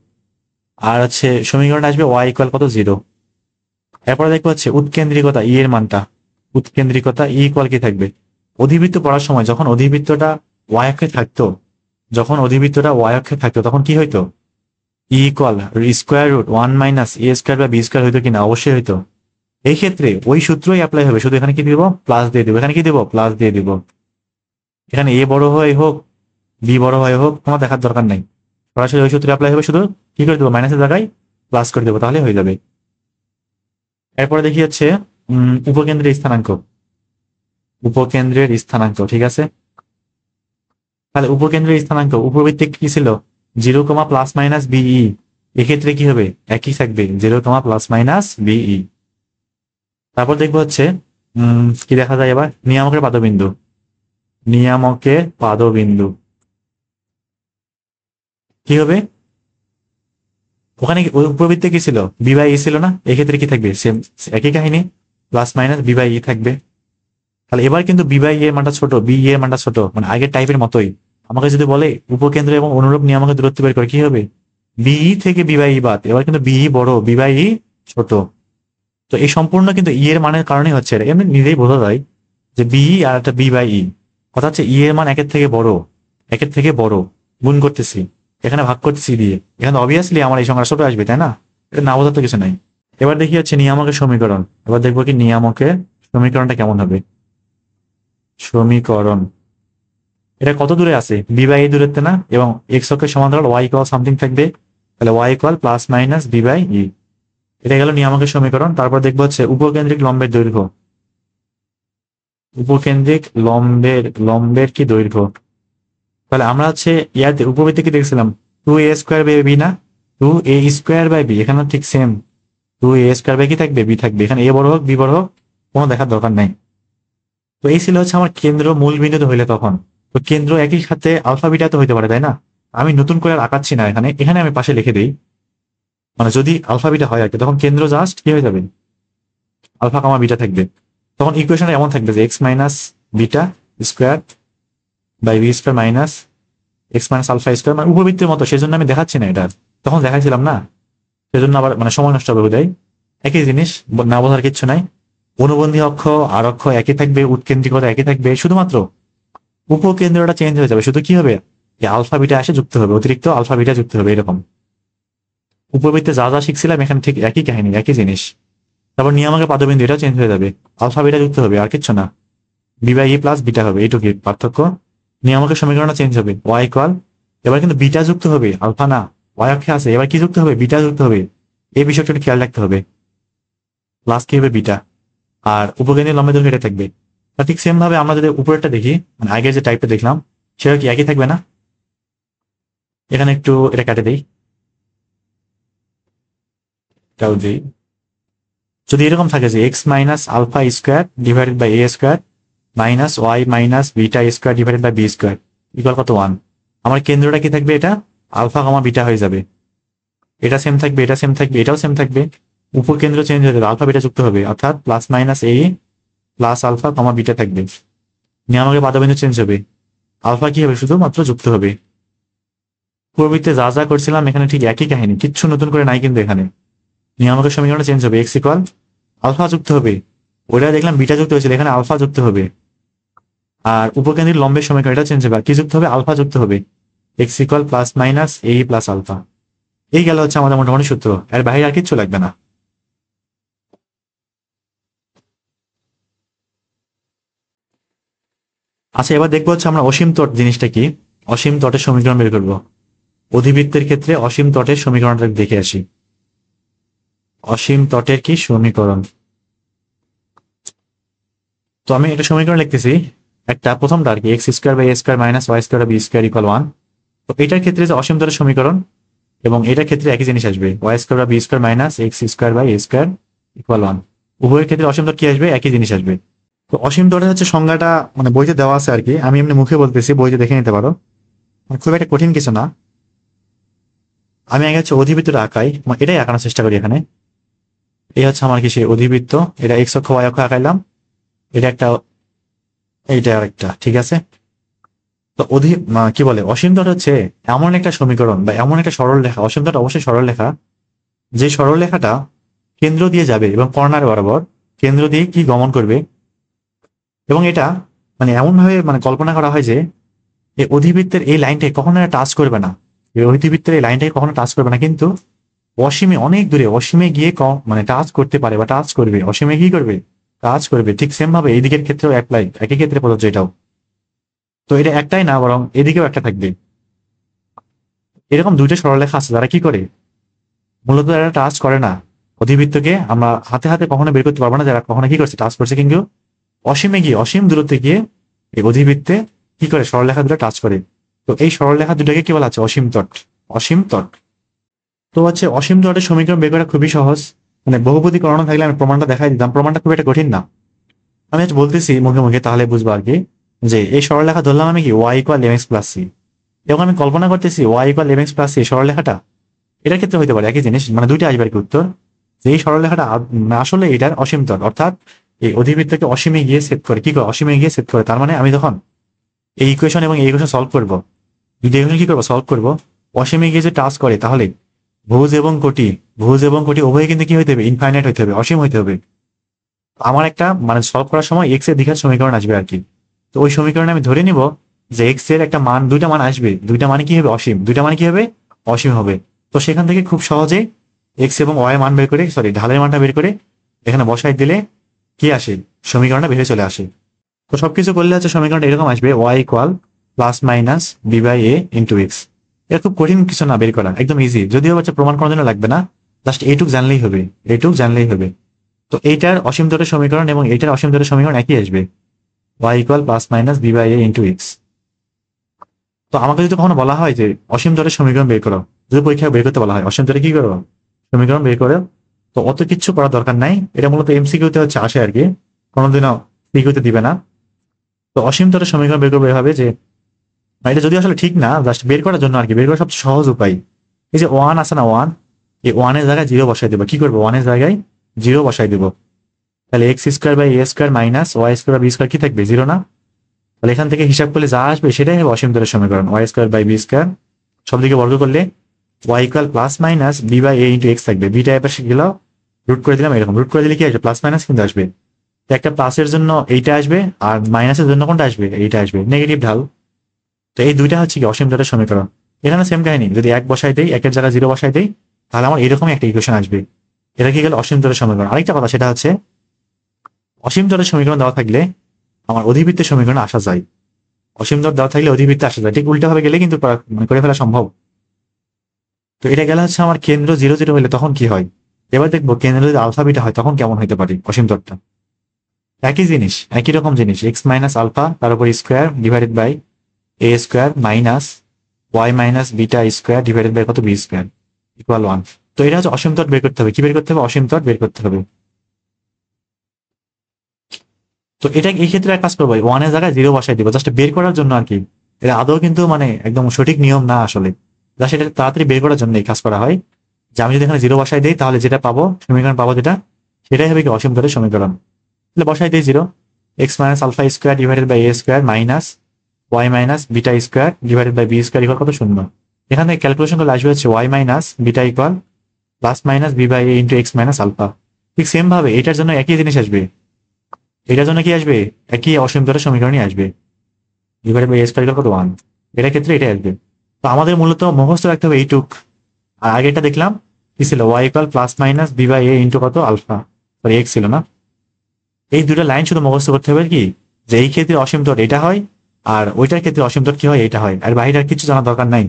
আর হচ্ছে সমীকরণ আসবে y কত, 0। এরপরে দেখবো হচ্ছে উৎকেন্দ্রিকতা ই এর মানটা, উৎকেন্দ্রিকতা ই কি থাকবে, অধিবৃত্ত পড়ার সময় যখন অধিবৃত্তটা ওয়াই অক্ষে থাকতো, তখন কি হইতো, ই=√1 - a² বা b² হইতো কিনা, অবশ্যই হইতো। এই ক্ষেত্রে ওই সূত্রই অ্যাপ্লাই হবে, শুধু এখানে কি দিব, প্লাস দিয়ে দিব। এখানে কি দিব, প্লাস দিয়ে দিব। এখানে এ বড় হয় হোক, বি বড় হয় হোক, তোমার দেখার দরকার নাই, সরাসরি ওই সূত্রে অ্যাপ্লাই হবে, শুধু কি করে দেবো, মাইনাসের জায়গায় প্লাস করে দেবো, তাহলে হয়ে যাবে। এরপরে দেখি হচ্ছে উপকেন্দ্রের স্থানাঙ্ক, ঠিক আছে। তাহলে উপকেন্দ্রের স্থানাঙ্ক উপবৃত্তে কি ছিল, 0, ± এক্ষেত্রে কি হবে, একই থাকবে, 0, ± তারপর দেখবো হচ্ছে কি দেখা যায় এবার, নিয়ামকের পাদবিন্দু কি হবে, ওখানে উপবৃত্তে কি ছিল, বি/ই ছিল না, এক্ষেত্রে কি থাকবে, সেম একই কাহিনী, ± থাকবে। তাহলে এবার কিন্তু বি/ই এর মানটা ছোট, বি এর মানটা ছোট, মানে আগের টাইপের মতোই। আমাকে যদি বলে উপকেন্দ্র এবং অনুরূপ নিয়ামকের দূরত্ব বের করে, কি হবে, বিই থেকে বি/ই বাদ, এবার কিন্তু বিই বড়, বি/ই ছোট। তো এই সম্পূর্ণ কিন্তু ই এর মানের কারণে হচ্ছে, এটা এমনি নিজেই বোঝা যায় যে বিই আর একটা বি/ই, কথা হচ্ছে ই এর মান একের থেকে বড়, গুণ করতেছি, এখানে ভাগ করতেছি দিয়ে, এখানে অবভিয়াসলি আমার এই সংখ্যা ছোট আসবে, তাই না, এটা না বোঝার তো কিছু নাই। এবার দেখি হচ্ছে নিয়ামকের সমীকরণ। এবার দেখবো কি নিয়ামকের সমীকরণটা কেমন হবে। সমীকরণ এটা কত দূরে আছে, বি/ই দূরত্বে না, এবং এক্স অক্ষের সমান্তরাল ওয়াই ইকুয়াল সামথিং থাকবে, তাহলে ওয়াই ইকুয়াল +/- বি/ই। এটা গেল নিয়ামকের সমীকরণ। তারপর দেখবো হচ্ছে উপকেন্দ্রিক লম্বের দৈর্ঘ্য, লম্বের কি দৈর্ঘ্য। তাহলে আমরা হচ্ছে ইয়াতে উপবৃত্তে কি দেখছিলাম, 2a² / b না, 2a² / b, এখানে ঠিক সেম, 2a² কি থাকবে, বি থাকবে। এখানে এ বড় হোক বি বড় হোক কোনো দেখার দরকার নাই। তো এই ছিল হচ্ছে আমার কেন্দ্র মূল বিন্দু হইলে তখন, তো কেন্দ্র একই সাথে আলফা বিটা তো হইতে পারে, তাই না। আমি নতুন করে আর আঁকাচ্ছি না, এখানে এখানে আমি পাশে লিখে দিই, মানে যদি আলফা বিটা হয় আর কি, তখন কেন্দ্র জাস্ট কি হয়ে যাবে, α, β থাকবে। তখন ইকুয়েশন এমন থাকবে যে x - β² / x - α², মানে উপবৃত্তের মতো, সেজন্য আমি দেখাচ্ছি না এটা, তখন দেখাইছিলাম না, সেজন্য আবার মানে সময় নষ্ট হবে বোধহয়। একই জিনিস, না বোঝার কিচ্ছু নাই। অনুবন্ধী অক্ষ আর অক্ষ একই থাকবে, উৎকেন্দ্রিকতা একই থাকবে, শুধুমাত্র উপকেন্দ্রটা চেঞ্জ হয়ে যাবে। শুধু কি হবে, α, β আসে যুক্ত হবে, অতিরিক্ত α, β যুক্ত হবে, এরকম। উপবৃত্তে যা যা শিখছিলাম এখানে ঠিক একই কাহিনী, একই জিনিস। তারপর নিয়ামকের পাদবিন্দু এটাও চেঞ্জ হয়ে যাবে, α, β যুক্ত হবে, আর কিচ্ছু না, বি/ই + β হবে, এইটুকুই পার্থক্য। নিয়ামকের সমীকরণটা চেঞ্জ হবে, ওয়াই ইকুয়াল, এবার কিন্তু বিটা যুক্ত হবে, আলফা না, ওয়াই অক্ষে আছে, এবার কি যুক্ত হবে, বিটা যুক্ত হবে। এই বিষয়টা একটু খেয়াল রাখতে হবে, প্লাস কি হবে, বিটা। আর উপকেন্দ্রের লম্বের দৈর্ঘ্য এটা থাকবে। ঠিক সেম ভাবে আমরা যদি উপরেরটা দেখি, মানে আগের যে টাইপটা দেখলাম সেটা কি একই থাকবে না। এখানে একটু এটা কাটে দিই, এটাও দিই। যদি এরকম থাকে যে x - α² / a² - y - β² / b² = 1, আমার কেন্দ্রটা কি থাকবে, এটা α, β হয়ে যাবে। এটা সেম থাকবে, এটা সেম থাকবে, এটাও সেম থাকবে। উপকেন্দ্র চেঞ্জ হয়ে যাবে, α, β যুক্ত হবে, অর্থাৎ +/- a + α, β থাকবে। নিয়ামকের পাদবিন্দু চেঞ্জ হবে, আলফা কি হবে, শুধুমাত্র যুক্ত হবে। পূর্ববৃত্তে যা যা করছিলাম এখানে ঠিক একই কাহিনী, কিচ্ছু নতুন করে নাই কিন্তু এখানে। নিয়ামকের সমীকরণটা চেঞ্জ হবে, x = আলফা যুক্ত হবে, ওটা দেখলাম বিটা যুক্ত হয়েছিল, এখানে আলফা যুক্ত হবে। আর উপকেন্দ্রিক লম্বের সমীকরণ এটা চেঞ্জ হবে, কি যুক্ত হবে, আলফা যুক্ত হবে, x = +/- a + α। এই গেল হচ্ছে আমাদের মোটামুটি সূত্র, এর বাইরে আর কিচ্ছু লাগবে না। আচ্ছা, এবার দেখবো হচ্ছে আমরা অসীম তট জিনিসটা কি। অসীম তটের সমীকরণ বের করবো। অধিবৃত্তের ক্ষেত্রে অসীম তটের সমীকরণটা দেখে আসি। অসীম তটের কি সমীকরণ? তো আমি এটা সমীকরণ লিখতেছি। একটা প্রথমটা আর কি, x square by A square minus Y square B square equal 1। তো এটার ক্ষেত্রে যে অসীম তটের সমীকরণ, এবং এটার ক্ষেত্রে একই জিনিস আসবে, ওয়াই স্কোয়ার বা B square minus x square by A square equal 1। উভয়ের ক্ষেত্রে অসীম তট কি আসবে? একই জিনিস আসবে। তো অসীম তটের হচ্ছে সংজ্ঞাটা মানে বইতে দেওয়া আছে আর কি, আমি এমনি মুখে বলতেছি, বইতে দেখে নিতে পারো, মানে খুব একটা কঠিন কিছু না। আমি আগে হচ্ছে অধিবৃত্তটা আঁকাই, মানে এটাই আঁকানোর চেষ্টা করি এখানে। এই হচ্ছে আমার কি সেই অধিবৃত্ত, এটা এক্স অক্ষ ওয়াই অক্ষ আঁকাইলাম। এটা একটা, এইটা আরেকটা, ঠিক আছে। তো কি বলে, অসীম তট হচ্ছে এমন একটা সমীকরণ বা এমন একটা সরল রেখা, অসীম তট অবশ্যই সরল রেখা, যে সরল রেখাটা কেন্দ্র দিয়ে যাবে এবং কর্নার বরাবর কেন্দ্র দিয়ে কি গমন করবে। এবং এটা মানে এমন ভাবে মানে কল্পনা করা হয় যে এই অধিবৃত্তের এই লাইনটাই কখনো টাচ করবে না, এই অধিবৃত্তের এই লাইনটাই কখনো টাচ করবে না, কিন্তু অসীমে অনেক দূরে অসীমে গিয়ে মানে টাচ করতে পারে বা টাচ করবে, অসীমে কি করবে, টাচ করবে। ঠিক সেম ভাবে এই দিকের ক্ষেত্রেও অ্যাপ্লাই, একই ক্ষেত্রে প্রযোজ্য এটাও। তো এটা একটাই না, বরং এদিকেও একটা থাকবে। এরকম দুইটা সরলরেখা আছে যারা কি করে, মূলত এরা টাচ করে না অধিবৃত্তকে, আমরা হাতে হাতে কখনো বের করতে পারবো না যারা কখনো কি করছে, টাচ করছে, কিন্তু অসীমে গিয়ে অসীম দূরত্বে গিয়ে এই অধিবৃত্তে কি করে, সরলরেখা দুটো টাচ করে। তো এই সরলরেখা দুটাকে কি বলা আছে? অসীম তট। অসীম তট। তো হচ্ছে অসীম তটের সমীকরণ বের করা খুবই সহজ, মানে বহুপদী করানো থাকলে আমি প্রমাণটা দেখাই দিতাম, প্রমাণটা খুব একটা কঠিন না। আমি আজ বলতেছি মুখে মুখে, তাহলে বুঝবো আর কি, যে এই সরলরেখা ধরলাম আমি কি y equal m x plus c. এবং আমি কল্পনা করতেছি y equal m x plus c সরলরেখাটা এটার ক্ষেত্রে হইতে পারে একই জিনিস, মানে দুইটা আসবে আর কি উত্তর, যে এই সরলরেখাটা আসলে এটার অসীম তট, অর্থাৎ এই অধিবৃত্তকে অসীমে গিয়ে সেট করে, কি করে, অসীমে গিয়ে সেট করে। তার মানে আমি যখন এই ইকুয়েশন এবং এই ইকুয়েশন সলভ করবো, দুইটা ইকুয়েশন কি করবো, সলভ করবো, অসীমে গিয়ে যে টাচ করে, তাহলে ভুজ এবং কোটি, ভুজ এবং কোটি উভয় কিন্তু কি হইতে হবে, ইনফাইনাইট হইতে হবে, অসীম হইতে হবে। আমার একটা মানে সলভ করার সময় এক্স এর দিকের সমীকরণ আসবে আর কি। তো ওই সমীকরণে আমি ধরে নিব যে এক্স এর একটা মান, দুইটা মান আসবে, দুইটা মানে কি হবে, অসীম, দুইটা মানে কি হবে, অসীম হবে। তো সেখান থেকে খুব সহজে এক্স এবং ওয়াই মান বের করে, সরি ঢালের মানটা বের করে এখানে বসাই দিলে কি আসে, সমীকরণটা বেরিয়ে চলে আসে। তো সবকিছু করলে হচ্ছে সমীকরণটা এরকম আসবে, Y equal plus minus B by A into X. এটা খুব কঠিন কিছু না বের করা, একদম ইজি, যদিও হচ্ছে প্রমাণ করার জন্য লাগবে না, জাস্ট এইটুক জানলেই হবে, এইটুক জানলেই হবে। তো এইটার অসীম তটের সমীকরণ এবং এইটার অসীম তটের সমীকরণ একই আসবে, Y equal plus minus B by A into X. তো আমাকে যদি কখনো বলা হয় যে অসীম তটের সমীকরণ বের করো, যদি পরীক্ষায় বের করতে বলা হয় অসীম তটে কি করো, সমীকরণ বের করো, তো অত কিচ্ছু করার দরকার নাই, এটা মূলত এমসিকিউতে হচ্ছে আসে আর কি, কোনোদিনও পিকিউতে দিবে না। তো অসীম তটের সমীকরণ বের করবে এভাবে যে, এটা যদি আসলে ঠিক না, জাস্ট বের করার জন্য আর কি, বের করার সবচেয়ে সহজ উপায়, এই যে ওয়ান আছে না, ওয়ান, এই ওয়ানের জায়গায় জিরো বসাই দেবো। কি করবো, ওয়ানের জায়গায় জিরো বসাই দেবো। তাহলে X square by A square minus Y square B square কি থাকবে, জিরো না? তাহলে এখান থেকে হিসাব করলে যা আসবে সেটাই হবে অসীম তলের সমীকরণ, Y square by B square, সব দিকে বর্গ করলে Y equal plus minus B by A into X থাকবে। বিটা এবার গেল, রুট করে দিলাম, এরকম রুট করে দিলে কি আসবে, প্লাস মাইনাস কিন্তু আসবে। তো একটা প্লাসের জন্য এইটা আসবে, আর মাইনাসের জন্য কোনটা আসবে, এইটা আসবে, নেগেটিভ ঢাল। তো এই দুইটা হচ্ছে কি অসীম তলের সমীকরণ। এখানে সেম কাহিনী, যদি এক বসাই দেই, একের জায়গায় জিরো বসাই দেই, তাহলে আমার এরকমই একটা ইকুয়েশন আসবে। এটা কি গেল অসীম তলের সমীকরণ। আরেকটা কথা সেটা হচ্ছে, অসীম তলের সমীকরণ দেওয়া থাকলে আমার অধিবৃত্তের সমীকরণে আসা যায়। অসীম তল দেওয়া থাকলে অধিবৃত্তে আসা যায়, ঠিক উল্টা ভাবে গেলে কিন্তু মানে করে ফেলা সম্ভব। তো এটা গেলে হচ্ছে আমার কেন্দ্র জিরো জিরো হলে তখন কি হয়, এবার দেখবো কেন্দ্র যদি আলফা বিটা হয় তখন কেমন হইতে পারে অসীম তলটা। একই জিনিস, একই রকম জিনিস, এক্স মাইনাস আলফা তার উপর square divided by A square minus Y minus beta square divided by কত, বি স্কোয়ার ইকুয়াল 1। তো এটা হচ্ছে অসীম তল বের করতে হবে, কি বের করতে হবে, অসীম তল বের করতে হবে। তো এটা এই ক্ষেত্রে এক কাজ করবো, ওয়ানের জায়গায় জিরো বসাই দিব জাস্ট বের করার জন্য আর কি। এটা আদৌ কিন্তু মানে একদম সঠিক নিয়ম না আসলে, জাস্ট এটা তাড়াতাড়ি বের করার জন্য এই কাজ করা হয়, যে আমি যদি এখানে জিরো বসাই দিই তাহলে যেটা পাবো, সমীকরণ পাবো যেটা, সেটাই হবে কি অসীম তলের সমীকরণ। তাহলে বসাই দিই zero, x minus alpha square divided by A square minus Y minus beta square divided by B square equal কত, শূন্য। এখানে ক্যালকুলেশন করলে আসবে হচ্ছে y minus beta equal plus minus B by A into x minus alpha. ঠিক সেম ভাবে এটার জন্য একই জিনিস আসবে, এটার জন্য কি আসবে, একই অসীম তলের সমীকরণই আসবে, divided by A square equal কত, 1। এটার ক্ষেত্রে এটা আসবে। তো আমাদের মূলত মুখস্থ রাখতে হবে এইটুক। আর আগেটা দেখলাম কি ছিল, y equal plus minus B by A into কত, আলফা, সরি এক্স ছিল না। এই দুটো লাইন শুধু মুখস্থ করতে হবে কি, যে এই ক্ষেত্রে অসীম তল এটা হয়, আর ওইটার ক্ষেত্রে অসীমতট কি হয়, এটা হয়। আর বাইরে আর কিছু জানার দরকার নাই।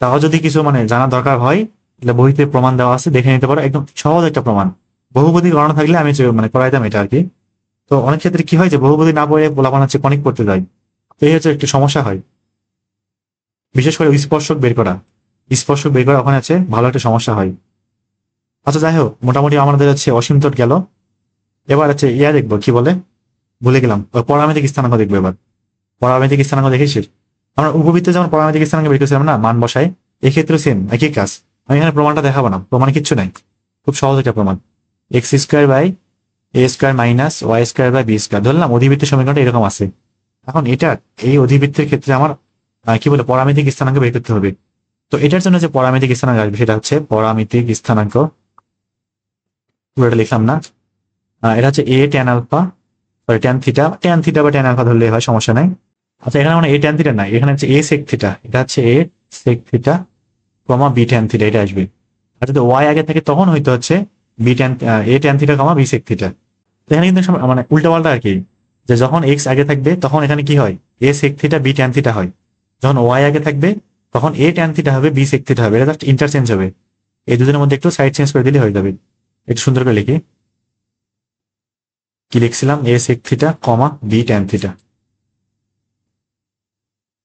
তাও যদি কিছু জানার দরকার হয়, তাহলে বইতে প্রমাণ দেওয়া আছে, দেখে নিতে পারো, একদম সহজ একটা প্রমাণ। বহুপদী গণনা থাকলে আমি করাইতাম এটা আর কি। তো অনেক ক্ষেত্রে কি হয় যে বহুপদী না পড়ে পোলাপান হচ্ছে কনিক পড়তে যায়, তো এই হচ্ছে একটু সমস্যা হয়। বিশেষ করে স্পর্শক বের করা, ওখানে আছে ভালো একটা সমস্যা হয়। আচ্ছা যাই হোক, মোটামুটি আমাদের হচ্ছে অসীমতট গেল। এবার হচ্ছে দেখবো কি বলে, ভুলে গেলাম, পরামিতিক স্থানাঙ্ক দেখবো এবার। পরামিতিক স্থানাঙ্ক দেখেছিস? আমরা উপবৃত্তে যেমন পরামিতিক স্থানাঙ্ক বের করেছিলাম না, মান বসাই, এক্ষেত্রে সেম একই কাজ। আমি এখানে প্রমাণটা দেখাবো না, প্রমাণ কিচ্ছু নাই, খুব সহজ একটা প্রমাণ। X square by A square minus Y square by B square, ধরলাম অধিবৃত্তের সমীকরণটা এরকম আছে। এখন এটা এই অধিবৃত্তের ক্ষেত্রে আমার কি বলে পরামিতিক স্থানাঙ্ক বের করতে হবে। তো এটার জন্য যে পরামিতিক স্থানাঙ্ক আসবে সেটা হচ্ছে পরামিতিক স্থানাঙ্ক, পুরোটা লিখলাম না, এটা হচ্ছে a tan alpha, sorry tan theta বা ট্যান আলফা ধরলে হয়, সমস্যা নাই। আচ্ছা এখানে এ ট্যান থিটা নাই, এখানে হচ্ছে এ সেক থিটা, এটা হচ্ছে a sec theta comma b tan theta, এটা আসবে। আর যদি ওয়াই আগে থাকে তখন হয়তো হচ্ছে b tan a tan theta comma b sec theta. তো এখানে কিন্তু উল্টা পাল্টা আর কি, যে যখন এক্স আগে থাকবে তখন এখানে কি হয়, a sec theta b tan theta হয়। যখন ওয়াই আগে থাকবে তখন এ ট্যান থিটা হবে বি সেক থিটা হবে, এটা জাস্ট ইন্টারচেঞ্জ হবে। এই দুজনের মধ্যে একটু সাইড চেঞ্জ করে দিলে হয়ে যাবে। একটু সুন্দর করে লিখি, কি লিখছিলাম, a sec theta comma b tan theta.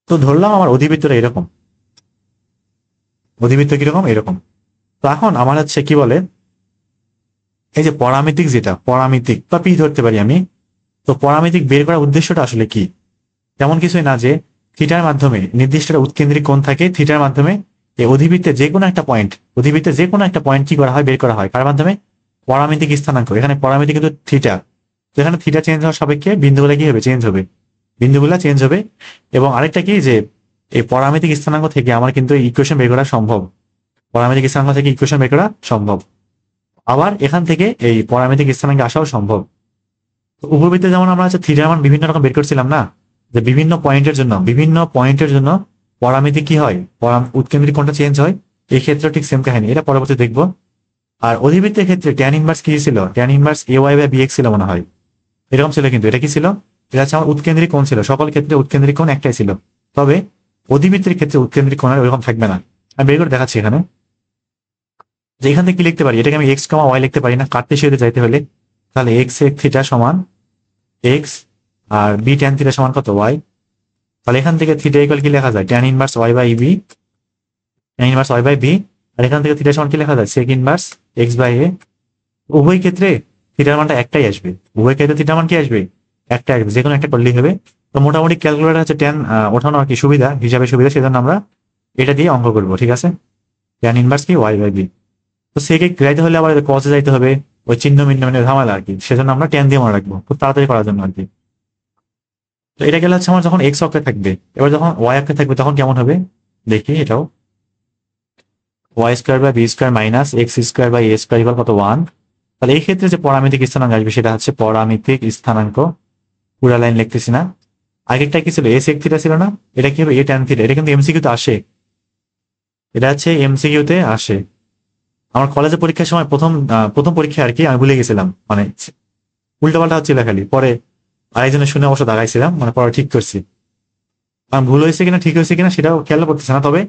তো ধরলাম আমার অধিবৃত্তটা এরকম, অধিবৃত্ত কিরকম, এরকম। তো এখন আমার হচ্ছে কি বলে, এই যে পরামিতিক, যেটা পরামিতিক বা পি ধরতে পারি আমি, তো পরামিতিক বের করার উদ্দেশ্যটা আসলে কি? তেমন কিছুই না, যে থিটার মাধ্যমে নির্দিষ্ট একটা উৎকেন্দ্রিক কোণ থাকে, থিটার মাধ্যমে এই অধিবৃত্তে যে কোনো একটা পয়েন্ট, কি করা হয়, বের করা হয় কার মাধ্যমে, পরামিতিক স্থানাঙ্ক। এখানে পরামিতিক কিন্তু থিটা, তো এখানে থিটা চেঞ্জ হওয়ার সাপেক্ষে বিন্দুগুলা কি হবে, চেঞ্জ হবে, বিন্দুগুলা চেঞ্জ হবে। এবং আরেকটা কি, যে এই পরামিতিক স্থানাঙ্ক থেকে আমার কিন্তু ইকুয়েশন বের করা সম্ভব, পরামিতিক স্থানাঙ্ক থেকে ইকুয়েশন বের করা সম্ভব। আবার এখান থেকে এই পরামিতিক স্থানাঙ্কে আসাও সম্ভব। উপবৃত্তে যেমন আমরা হচ্ছে থিটার মান বিভিন্ন রকম বের করছিলাম না, যে বিভিন্ন পয়েন্টের জন্য পরামিতি কি হয়, উৎকেন্দ্রিক কোণটা চেঞ্জ হয়। এই ক্ষেত্রে ঠিক সেম কাহিনী, এটা পরবর্তী দেখবো। আর অধিবৃত্তের ক্ষেত্রে ট্যান ইনভার্স কি ছিল, tan inverse a y by b x ছিল মনে হয়, এরকম ছিল। কিন্তু এটা কি ছিল, এটা হচ্ছে আমার উৎকেন্দ্রিক কোণ ছিল, সকল ক্ষেত্রে উৎকেন্দ্রিক কোণ একটাই ছিল। তবে অধিবৃত্তের ক্ষেত্রে উৎকেন্দ্রিক কোণ আর ওরকম থাকবে না। আমি বের করে দেখাচ্ছি এখানে, যে এখান থেকে কি লিখতে পারি, এটাকে আমি এক্স কমা ওয়াই লিখতে পারি না, কার্টেসীয়তে যাইতে হলে। তাহলে এক্স সেক থিটা সমান এক্স, আর বি ট্যান থিটা সমান কত, ওয়াই। তাহলে এখান থেকে থিটা ইকুয়াল কি লেখা যায়, tan inverse y by b, tan inverse y by b. আর এখান থেকে থিটা সমান কি লেখা যায়, sec inverse x by a. উভয় ক্ষেত্রে থিটার মানটা একটাই আসবে, উভয় ক্ষেত্রে থিটার মান কি আসবে, একটা আসবে, যে কোনো একটা করলেই হবে। তো মোটামুটি ক্যালকুলেটর হচ্ছে ট্যান ওঠানো আর কি সুবিধা, সেজন্য আমরা এটা দিয়ে অঙ্ক করবো, ঠিক আছে। ট্যান ইনভার্স কি ওয়াই বাই বি। তো সেকে যাইতে হলে আবার কসে যাইতে হবে, ওই চিহ্ন মিহ্ন ঝামেলা আর কি, সেজন্য আমরা ট্যান দিয়ে মনে রাখবো, খুব তাড়াতাড়ি করার জন্য আর কি। তো এটা গেলে হচ্ছে আমার যখন এক্স অক্ষে থাকবে, এবার যখন ওয়াই অক্ষে থাকবে তখন কেমন হবে দেখি, এটাও y square by B square minus x square by A square equal কত, 1। তাহলে এই ক্ষেত্রে যে পরামিতিক স্থানাঙ্ক আসবে সেটা হচ্ছে পরামিতিক স্থানাঙ্ক, পুরা লাইন লিখতেছি না। আগেরটা কি ছিল, এ সেক থিটা ছিল না, এটা কি হবে, এ ট্যান থিটা। এটা কিন্তু এমসিকিউ তে আসে, এটা হচ্ছে এমসিকিউ তে আসে। আমার কলেজে পরীক্ষার সময় প্রথম পরীক্ষা আর কি, আমি ভুলে গেছিলাম, উল্টাপাল্টা হচ্ছিল খালি, পরে আরেকজনের শুনে অবশ্য দাঁড়াইছিলাম, পরে ঠিক করছি। আমি ভুল হয়েছে কিনা ঠিক হয়েছে কিনা সেটাও খেয়াল করতেছে না, তবে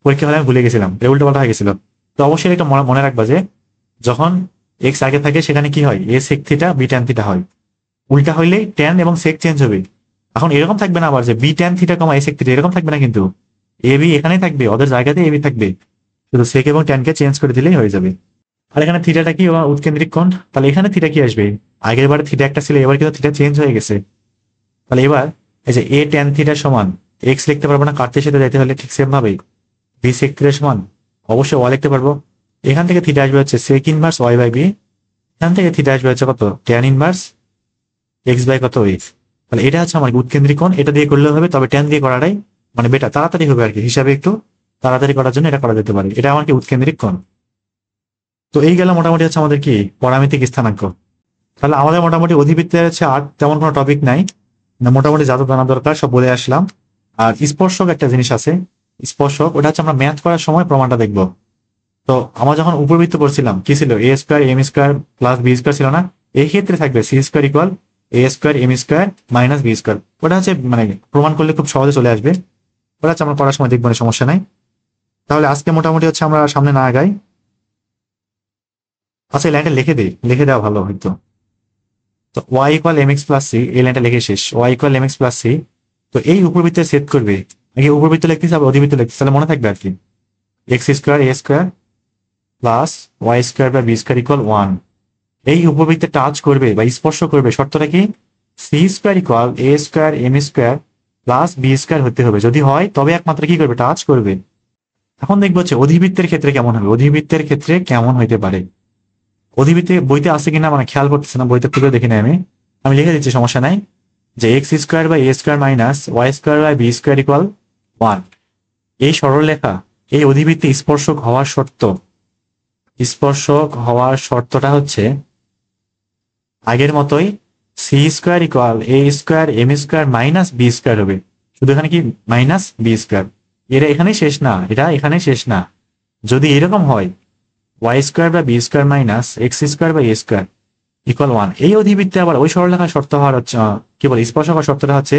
পরীক্ষা হলে আমি ভুলে গেছিলাম, এটা উল্টাপাল্টা হয়ে গেছিল। তো অবশ্যই একটা মনে রাখবা যে যখন এক্স আগে থাকে সেখানে কি হয়, a sec theta b tan theta হয়। উল্টা হইলে ট্যান এবং সেক চেঞ্জ হবে। এখন এরকম থাকবে না আবার যে বি ট্যান থিটা কমা এ সেক থিটা, এরকম থাকবে না কিন্তু, এ বি এখানেই থাকবে, ওদের জায়গাতে এ বি থাকবে, শুধু সেক এবং ট্যানকে চেঞ্জ করে দিলেই হয়ে যাবে। আর এখানে থিটাটা কি, উৎকেন্দ্রিক কোণ, তাহলে এখানে থিটা কি আসবে, আগের বারে থিটা একটা ছিল, এবার কিন্তু থিটা চেঞ্জ হয়ে গেছে। তাহলে এবার এই যে এ ট্যান থিটা সমান এক্স লিখতে পারবো না, কাটতে সাথে যাইতে হলে ঠিক সেম ভাবে বি সেক থিটা সমান অবশ্যই ওয়াই লিখতে পারবো। এখান থেকে থিটা আসবে হচ্ছে sec inverse y by b, এখান থেকে থিটা আসবে হচ্ছে কত, ট্যান ইনভার্স এক্স বাই কত, এক্স। তাহলে এটা হচ্ছে আমার উৎকেন্দ্রিক কোণ, এটা দিয়ে করলেও হবে, তবে ট্যান দিয়ে করাটাই বেটার, তাড়াতাড়ি হবে আর কি, হিসাবে একটু তাড়াতাড়ি করার জন্য এটা করা যেতে পারে, এটা আমার কি উৎকেন্দ্রিক কোণ। তো এই গেল মোটামুটি হচ্ছে আমাদের কি পরামিতিক স্থানাঙ্ক। তাহলে আমাদের মোটামুটি অধিবৃত্তের হচ্ছে আর তেমন কোনো টপিক নাই, মোটামুটি যত জানা দরকার সব বলে আসলাম। আর স্পর্শক একটা জিনিস আছে, স্পর্শক, ওটা হচ্ছে আমরা ম্যাথ করার সময় প্রমাণটা দেখবো। তো আমরা যখন উপবৃত্ত করছিলাম কি ছিল, a square m square plus B square ছিল না, এই ক্ষেত্রে থাকবে c square equal a square m square minus B square. ওটা হচ্ছে মানে প্রমাণ করলে খুব সহজে চলে আসবে, ওটা হচ্ছে আমরা পড়ার সময় দেখবো না, সমস্যা নাই। তাহলে আজকে মোটামুটি হচ্ছে আমরা সামনে না আগাই। আচ্ছা এই লাইনটা লিখে দিই, লিখে দেওয়া ভালো হয়তো। তো y equal m x plus c, এই লাইনটা লিখে শেষ। Y equal m x plus c, তো এই উপবৃত্তে সেট করবে, আগে উপবৃত্ত লিখতেছে আবার অধিবৃত্ত লিখতেছে, তাহলে মনে থাকবে আর কি। X square a square plus Y square বা বি স্কোয়ার ইকুয়াল ওয়ান। এই উপবৃত্তে টাচ করবে বা স্পর্শ করবে, শর্তটা কি? C square equal a square m square plus B square হতে হবে, যদি হয় তবে একমাত্র কি করবে, টাচ করবে। এখন দেখবো হচ্ছে অধিবৃত্তের ক্ষেত্রে কেমন হবে, অধিবৃত্তের ক্ষেত্রে কেমন হইতে পারে। অধিবৃত্তে বইতে আছে কিনা মানে খেয়াল করতেছে না, বইতে থেকে দেখি না আমি, আমি লিখে দিচ্ছি সমস্যা নাই, যে x square by A square minus Y square by B square equal one. এই সরলরেখা, এই অধিবৃত্তে স্পর্শক হওয়ার শর্ত, স্পর্শক হওয়ার শর্তটা হচ্ছে আগের মতোই c square equal a square m square minus B square হবে। শুধু এখানে কি মাইনাস বি স্কোয়ার, এটা এখানে শেষ না, এটা এখানে শেষ না। যদি এরকম হয় ওয়াই স্কোয়ার বা B square minus x square by a square equal one, এই অধিবৃত্তে আবার ওই সরলরেখার শর্ত হওয়ার হচ্ছে কি বলে, স্পর্শক হওয়ার শর্তটা হচ্ছে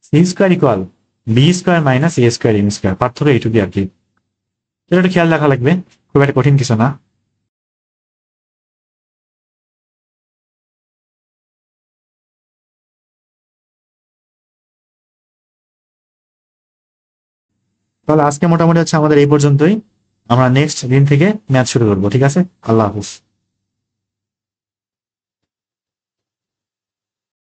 c square equal b square minus a square m square, পার্থক্য এইটুকুই আর কি। এটা একটু খেয়াল রাখা লাগবে, খুব একটা কঠিন কিছু না। তাহলে আজকে মোটামুটি হচ্ছে আমাদের এই পর্যন্তই, আমরা নেক্সট দিন থেকে ম্যাচ শুরু করবো, ঠিক আছে? আল্লাহ হাফিজ।